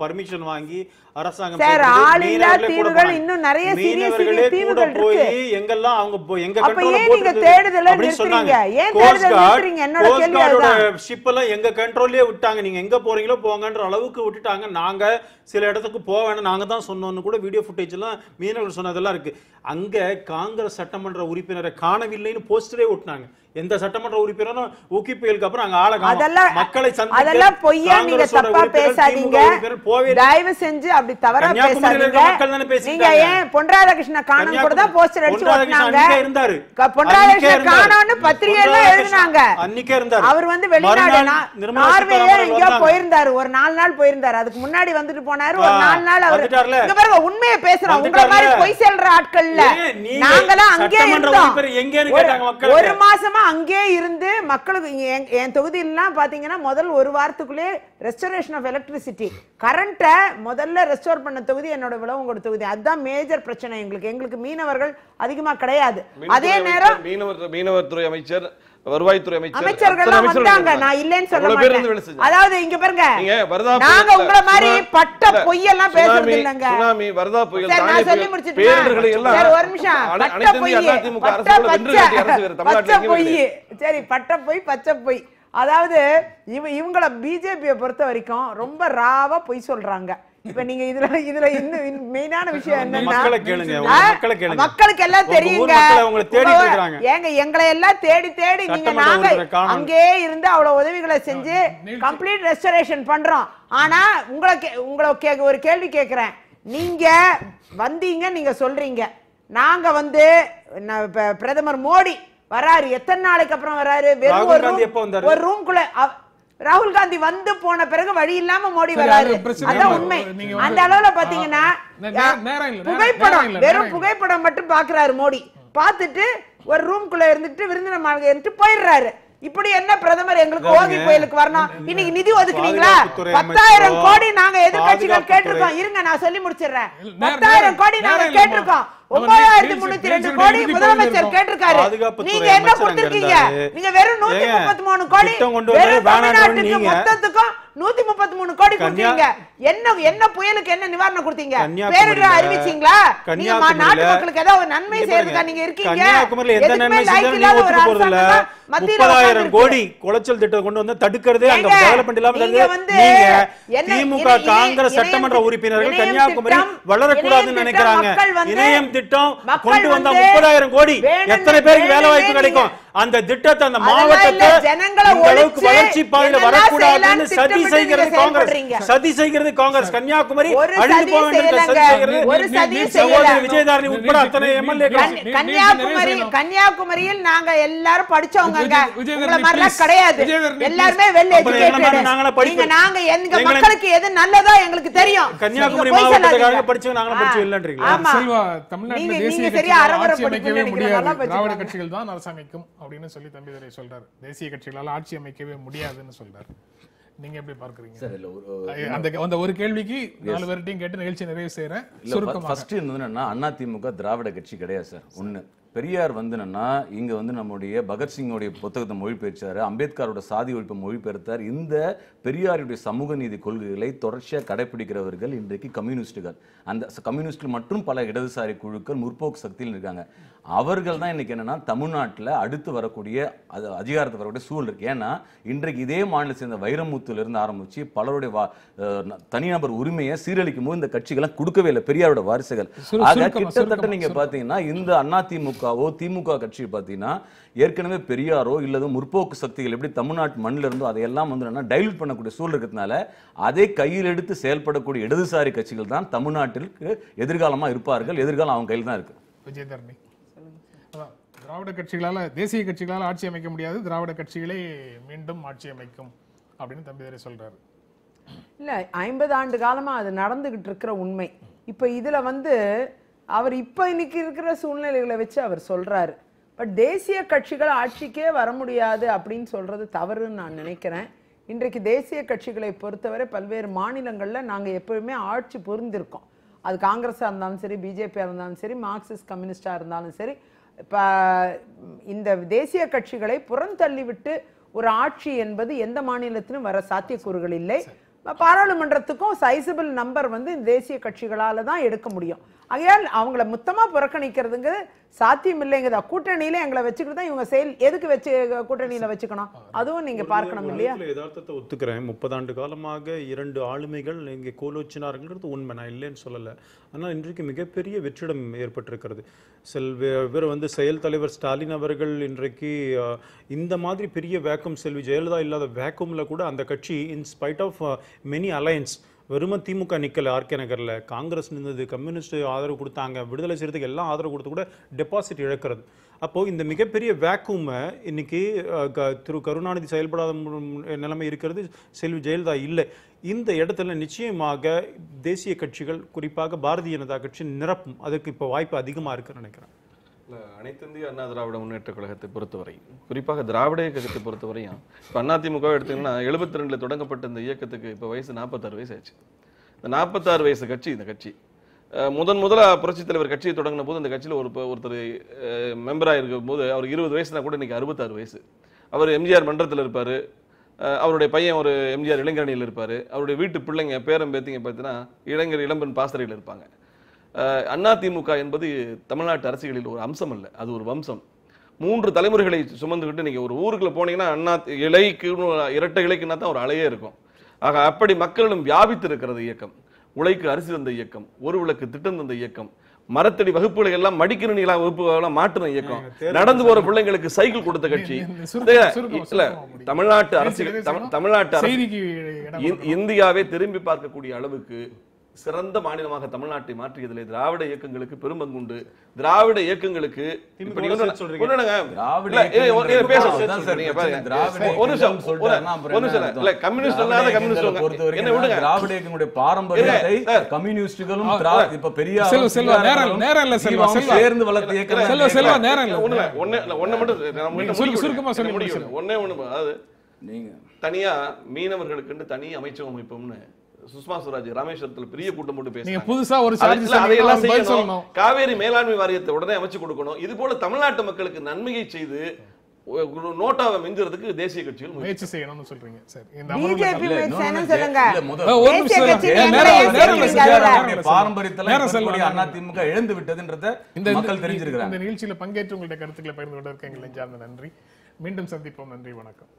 S3: பர்மிஷன் வாங்கி அரசாங்கம்
S4: சார் ஆளில்லா தீவுகள் இன்னும் நிறைய சிறிய சிறிய தீவுகள் இருக்கு.
S3: எங்கெல்லாம் அவங்க எங்க
S4: அப்ப ஏன் நீங்க தேடுதல நிறுத்துறீங்க? ஏன் தேடுதல நிறுத்துறீங்க? என்னோட கேள்வி அதுதான்.
S3: ஷிப் எல்லாம் எங்க கண்ட்ரோல்லயே விட்டாங்க, நீங்க எங்க போறீங்களோ போங்கன்ற அளவுக்கு விட்டுட்டாங்க. நாங்க சில இடத்துக்கு போக வேணாம் நாங்க தான் சொன்னோம்னு கூட வீடியோ ஃபுட்டேஜ் எல்லாம் மீனவர்கள் சொன்னதெல்லாம் இருக்கு. அங்க காங்கிரஸ் சட்டமன்ற உறுப்பினரை காணவில்லைன்னு போஸ்டரே ஒட்டினாங்க. எந்த சட்டமன்ற உறுப்பினரும் ஊக்கி புயலுக்கு அப்புறம் அங்க ஆள காணோம்.
S4: அதெல்லாம்
S3: மக்களை சந்திக்க
S4: அதெல்லாம் பொய்யா நீங்க
S3: காங்கிரஸோட
S4: தப்பா
S3: உறுப்பினர்கள்,
S4: பேசாதீங்க.
S3: திமுக உறுப்பினர்கள் போவே இல்லை.
S4: தயவு செஞ்சு அப்படி தவறா
S3: கன்னியாகுமரியில இருக்க
S4: பேசாதீங்க.
S3: மக்கள் தானே
S4: நீங்க
S3: பேசிட்டாங்க.
S4: ஏன் பொன் ராதாகிருஷ்ண காணோம் கூட தான் போஸ்டர் அடிச்சு
S3: பொன் ராதாகிருஷ்ணன்
S4: ஓட்டுனாங்க.
S3: அன்னைக்கே இருந்தாரு.
S4: பொன் ராதாகிருஷ்ண காணோம்னு பத்திரிகையில எழுதினாங்க.
S3: அன்னைக்கே இருந்தாரு.
S4: அவர் வந்து வெளிநாடு
S3: நிர்மலா
S4: நார்வேல
S3: சீதாராமன்
S4: எங்கேயோ
S3: வந்தாங்க.
S4: போயிருந்தாரு. ஒரு 4 நாள் போயிருந்தாரு. அதுக்கு முன்னாடி வந்துட்டு போனாரு. ஒரு 4 நாள் அவர்
S3: வந்துட்டார்ல.
S4: இங்க பாருங்க உண்மையை பேசுறோம். உங்கள
S3: வந்துட்டார்ல.
S4: மாதிரி பொய் சொல்ற ஆட்கள் இல்ல.
S3: ஏன் நீங்க
S4: நாங்கலாம் அங்கே
S3: சட்டமன்ற
S4: இருந்தோம்.
S3: உறுப்பினர் எங்கேன்னு கேட்டாங்க மக்கள்.
S4: ஒரு மாசமா அங்கே இருந்து மக்களுக்கு என் தொகுதியிலாம் பாத்தீங்கன்னா முதல் ஒரு வாரத்துக்குள்ளே ரெஸ்டோரேஷன் ஆஃப் எலக்ட்ரிசிட்டி கரண்ட்டை முதல்ல ரெஸ்டோர் பண்ண தொகுதி என்னோட விளவங்கோடு தொகுதி. அதுதான் மேஜர் பிரச்சனை எங்களுக்கு மீனவர்கள் அதிகமா கிடையாது. அதே நேரம்
S2: மீனவர் துறை அமைச்சர், வருவாய்த்துறை
S4: அமைச்சர்கள் வந்தாங்க. நான் இல்லைன்னு சொல்ல மாட்டேன். அதாவது இங்க பாருங்க, நாங்க உங்கள மாதிரி பட்ட பொய்யெல்லாம் பேசுறது இல்லங்க.
S2: சுனாமி, வரதா புயல்,
S4: நான் சொல்லி முடிச்சிட்டேன். சரி ஒரு நிமிஷம். பட்ட பொய், பச்சை பொய். சரி பட்ட பொய், பச்சை பொய். அதாவது இவங்கள பிஜேபியை பொறுத்த வரைக்கும் ரொம்ப ராவா பொய் சொல்றாங்க. இப்ப நீங்க இதுல இன்னும் மெயினான விஷயம் என்னன்னா, மக்களுக்கு எல்லாம் தெரியுங்க. ஏங்க எங்களை எல்லாம் தேடி நீங்க நாங்க அங்கே இருந்து அவ்வளவு உதவிகளை செஞ்சு கம்ப்ளீட் ரெஸ்டரேஷன் பண்றோம். ஆனா உங்களை ஒரு கேள்வி கேட்கிறேன். நீங்க வந்தீங்க, நீங்க சொல்றீங்க நாங்க வந்து பிரதமர் மோடி வராரு, எத்தனை நாளைக்கு அப்புறம் வராரு? வெறும் ஒரு ரூம்குள்ள ராகுல் காந்தி வந்து போன பிறகு வழி இல்லாம மோடி வராரு. அதான் உண்மை. அந்த அளவுல பாத்தீங்கன்னா புகைப்படம், வெறும் புகைப்படம் மட்டும் பாக்குறாரு மோடி. பார்த்துட்டு ஒரு ரூம்குள்ள இருந்துட்டு விருந்தினர் மாளிகை இருந்துட்டு போயிடுறாரு. இப்படி என்ன பிரதமர் எங்களுக்கு ஓகி புயலுக்கு வரணும்? இன்னைக்கு நிதி ஒதுக்குனீங்களா? 10,000 கோடி நாங்க எதிர்கட்சிகள் கேட்டிருக்கோம். இருங்க நான் சொல்லி முடிச்சிடுறேன். 10,000 கோடி நாங்க கேட்டிருக்கோம். 9,302 கோடி முதலமைச்சர் கேட்டிருக்காரு. நீங்க என்ன கொடுத்திருக்கீங்க? நீங்க வெறும் 133 கோடி வெறும் தமிழ்நாட்டுக்கு மொத்தத்துக்கும் 133 கோடி கொடுத்தீங்க. என்ன புயலுக்கு என்ன நிவாரணம் கொடுத்தீங்க? பேரிடர் அறிவிச்சீங்களா? நீங்க நாட்டு மக்களுக்கு ஏதாவது நன்மை செய்யறதுக்கா நீங்க இருக்கீங்க?
S3: கன்னியாகுமரியில எந்த நன்மை செஞ்சாலும் நீங்க ஒத்துக்க போறது இல்ல. 30,000 கோடி குளச்சல் திட்டம் கொண்டு வந்து தடுக்கிறதே அங்க டெவலப்மென்ட் இல்லாம நீங்க திமுக காங்கிரஸ் சட்டமன்ற உறுப்பினர்கள் கன்னியாகுமரி வளரக்கூடாதுன்னு நினைக்கிறாங்க. இணையம் திட்டம் கொண்டு வந்தா 30,000 கோடி எத்தனை பேருக்கு வேலை வாய்ப்பு கிடைக்கும்? அந்த திட்டத்தை அந்த மாவட்டத்தை அளவுக்கு வளர்ச்சி பாதையில வரக்கூடாதுன்னு சதி செய்கிறது காங்கிரஸ். சதி செய்கிறது காங்கிரஸ். கன்னியாகுமரி அழிந்து போக வேண்டும் சதி செய்கிறது. விஜயதாரணி உட்பட அத்தனை எம்எல்ஏக்கள்.
S4: கன்னியாகுமரியில் நாங்க எல்லாரும் படிச்சவங்க. உங்கள மாதிரிலாம் கிடையாது. எல்லாருமே வெல் எஜுகேட்டட். நாங்க எங்க மக்களுக்கு எது நல்லதோ எங்களுக்கு தெரியும்.
S3: கன்னியாகுமரி மாவட்டத்துக்காக படிச்சவங்க நாங்க படிச்சோம் இல்லன்றீங்களா?
S1: செல்வா, தமிழ்நாட்டுல தேசிய கட்சிகள் அமைக்கவே முடியாது, திராவிட கட்சிகள் தான் அரசமைக்கும் அப்படின்னு சொல்லி தம்பிதுரை சொல்றாரு. தேசிய கட்சிகளால ஆட்சி அமைக்கவே முடியாதுன்னு சொல்றாரு. நீங்க எப்படி பார்க்கறீங்க? அந்த ஒரு கேள்விக்கு 4 பேர்ட்டையும் கேட்டு நிகழ்ச்சி நிறைவு செய்யறேன்.
S5: ஃபர்ஸ்ட் என்னன்னா அதிமுக திராவிட கட்சி கிடையாது சார். ஒண்ணு, பெரியார் என்னன்னா இங்க நம்முடைய பகத்சிங்கோடைய புத்தகத்தை மொழிபெயர்த்தாரு, அம்பேத்கரோட சாதி ஒழிப்பை மொழிபெயர்த்தார். இந்த பெரியாருடைய சமூக நீதி கொள்கைகளை தொடர்ச்சியாக கடைபிடிக்கிறவர்கள் இன்றைக்கு கம்யூனிஸ்டுகள். அந்த கம்யூனிஸ்டுகள் மற்றும் பல இடதுசாரி குழுக்கள் முற்போக்கு சக்தியில் இருக்காங்க. அவர்கள் தான் இன்னைக்கு என்னன்னா தமிழ்நாட்டில் அடுத்து வரக்கூடிய அதிகாரத்தை வரக்கூடிய சூழல் இருக்கு. ஏன்னா இன்றைக்கு இதே மாநிலத்தை சேர்ந்த வைரமுத்துல இருந்து ஆரம்பிச்சு பலருடைய தனிநபர் உரிமையை சீரழிக்கும் போது இந்த கட்சிகளை கொடுக்கவே இல்லை பெரியாரோட வாரிசுகள். ஆக கிட்டத்தட்ட நீங்க பாத்தீங்கன்னா இந்த அதிமுகவோ திமுக கட்சி பாத்தீங்கன்னா ஏற்கனவே பெரியாரோ இல்லது முற்போக்கு சக்திகள் எப்படி தமிழ்நாட்டு மண்ணில் இருந்தோ அதையெல்லாம் டைல்யூட் பண்ணக்கூடிய சூழல் இருக்கிறதுனால அதை கையில் எடுத்து செயல்படக்கூடிய இடதுசாரி கட்சிகள் தான் தமிழ்நாட்டிற்கு எதிர்காலமா இருப்பார்கள். எதிர்காலம் அவங்க கையில் தான் இருக்கு.
S1: விஜயதரணி, திராவிட கட்சிகளால தேசிய கட்சிகளால் ஆட்சி அமைக்க முடியாது, திராவிட கட்சிகளே மீண்டும் ஆட்சி அமைக்கும் அப்படின்னு தம்பிதுரை சொல்றாரு.
S4: இல்ல 50 ஆண்டு காலமா அது நடந்துகிட்டு இருக்கிற உண்மை. இப்ப இதுல அவர் இப்ப இன்னைக்கு இருக்கிற சூழ்நிலைகளை வச்சு அவர் சொல்றாரு. பட் தேசிய கட்சிகள் ஆட்சிக்கே வர முடியாது அப்படின்னு சொல்றது தவறுன்னு நான் நினைக்கிறேன். இன்றைக்கு தேசிய கட்சிகளை பொறுத்தவரை பல்வேறு மாநிலங்கள்ல நாங்க எப்பவுமே ஆட்சி பொருந்திருக்கோம். அது காங்கிரஸா இருந்தாலும் சரி, பிஜேபியா இருந்தாலும் சரி, மார்க்சிஸ்ட் கம்யூனிஸ்டா இருந்தாலும் சரி. இப்போ இந்த தேசிய கட்சிகளை புறந்தள்ளிவிட்டு ஒரு ஆட்சி என்பது எந்த மாநிலத்திலும் வர சாத்தியக்கூறுகள் இல்லை. பாராளுமன்றத்துக்கும் சைசபிள் நம்பர் தேசிய கட்சிகளால தான் எடுக்க முடியும். ஆகையால் அவங்கள மொத்தமா புறக்கணிக்கிறதுங்கிறது சாத்தியம் இல்லைங்குதா. கூட்டணியில எங்களை வச்சுக்கிட்டு தான் இவங்க செயல் எதுக்கு வச்சு கூட்டணியில வச்சுக்கணும், அதுவும் நீங்க பார்க்கணும் இல்லையா?
S3: யதார்த்தத்தை ஒத்துக்கிறேன். 30 ஆண்டு காலமாக 2 ஆளுமைகள் இங்கே கோலோச்சினார்கள்ங்கிறது உண்மை, நான் இல்லைன்னு சொல்லலை. ஆனால் இன்றைக்கு மிகப்பெரிய வெற்றிடம் ஏற்பட்டிருக்கிறது. இவர் செயல் தலைவர் ஸ்டாலின் அவர்கள் இன்றைக்கு இந்த மாதிரி பெரிய வேக்கம், செல்வி ஜெயலலிதா இல்லாத வேக்கம்ல கூட அந்த கட்சி in spite of many alliance, வெறும திமுக நிக்கல, ஆர்கே நகர்ல காங்கிரஸ் நின்றது, கம்யூனிஸ்ட் ஆதரவு கொடுத்தாங்க, விடுதலை செய்யறதுக்கு எல்லாம் ஆதரவு கொடுத்து கூட டெபாசிட் இழக்கிறது. அப்போ இந்த மிகப்பெரிய வேக்கூமை இன்னைக்கு திரு கருணாநிதி செயல்படாத நிலைமை இருக்கிறது, செல்வி ஜெயலலிதா இல்லை. இந்த இடத்துல நிச்சயமாக தேசிய கட்சிகள், குறிப்பாக பாரதிய ஜனதா கட்சி நிரப்பும். அதற்கு இப்போ வாய்ப்பு அதிகமா இருக்குன்னு நினைக்கிறேன்.
S2: அனைத்து இந்திய அண்ணா திராவிட முன்னேற்ற கழகத்தை பொறுத்தவரை, குறிப்பாக திராவிட இயக்கத்தை பொறுத்தவரையும் இப்போ அதிமுக எடுத்தீங்கன்னா 72 தொடங்கப்பட்ட இந்த இயக்கத்துக்கு இப்போ வயசு 46 வயசு ஆச்சு. இந்த 46 வயசு கட்சி, இந்த கட்சி முதல்ல புரட்சித் தலைவர் கட்சியை தொடங்கின போது அந்த கட்சியில் ஒருத்தர் மெம்பராக இருக்கும் போது அவர் 20 வயசுனா கூட இன்னைக்கு 66 வயசு. அவர் எம்ஜிஆர் மன்றத்தில் இருப்பார், அவருடைய பையன் ஒரு எம்ஜிஆர் இளைஞரணியில் இருப்பார், அவருடைய வீட்டு பிள்ளைங்க பேரம் பேத்திங்க பார்த்தீங்கன்னா இளம்பெண் பாசறையில் இருப்பாங்க. அதிமுக என்பது தமிழ்நாட்டு அரசியலில் ஒரு அம்சம் அல்ல, அது ஒரு வம்சம். 3 தலைமுறைகளை சுமந்துக்கிட்டு நீங்க ஒரு ஊருக்குள்ள போனீங்கன்னா இலைக்கு இரட்டை இலைக்குன்னா தான் ஒரு அலையே இருக்கும். ஆக அப்படி மக்களிடம் வியாபித்து இருக்கிறது இயக்கம். உழைக்கு அரிசி தந்த இயக்கம், ஒரு விளக்கு திட்டம் தந்த இயக்கம், மரத்தடி வகுப்புகளை எல்லாம் மடிக்கிற நீளா வகுப்புகளெல்லாம் மாற்றின இயக்கம், நடந்து போற பிள்ளைங்களுக்கு சைக்கிள் கொடுத்த கட்சி. இல்ல தமிழ்நாட்டு அரசியல், தமிழ்நாட்டு இந்தியாவே திரும்பி பார்க்கக்கூடிய அளவுக்கு சிறந்த மாநிலமாக தமிழ்நாட்டை மாற்றியதிலே திராவிட இயக்கங்களுக்கு பெரும்பங்குண்டு. திராவிட இயக்கங்களுக்கு தனியா மீனவர்களுக்கு தனி அமைச்சகம் அமைப்போம்னு சுஷ்மா ஸ்வராஜ் ராமேஸ்வரத்தில் பெரிய கூட்டம் போட்டு பேசுறாங்க. புதுசா ஒரு அதையெல்லாம் செய்யணும். காவேரி மேலாண்மை வாரியத்தை உடனே அமைச்சு கொடுக்கணும். இது போல தமிழ்நாட்டு மக்களுக்கு நன்மையை செய்து நோட்டாவை மிஞ்சுறதுக்கு தேசிய கட்சிகள் முயற்சி செய்யணும்னு சொல்றீங்க.
S5: பாரம்பரியத்தில் அதிமுக இழந்து விட்டதுன்றத மக்கள் தெரிஞ்சிருக்கிறாங்க.
S1: இந்த நிகழ்ச்சியில பங்கேற்று உங்களுடைய கருத்துக்களை பகிர்ந்து கொண்டிருக்க எங்களை நன்றி. மீண்டும் சந்திப்போம். நன்றி, வணக்கம்.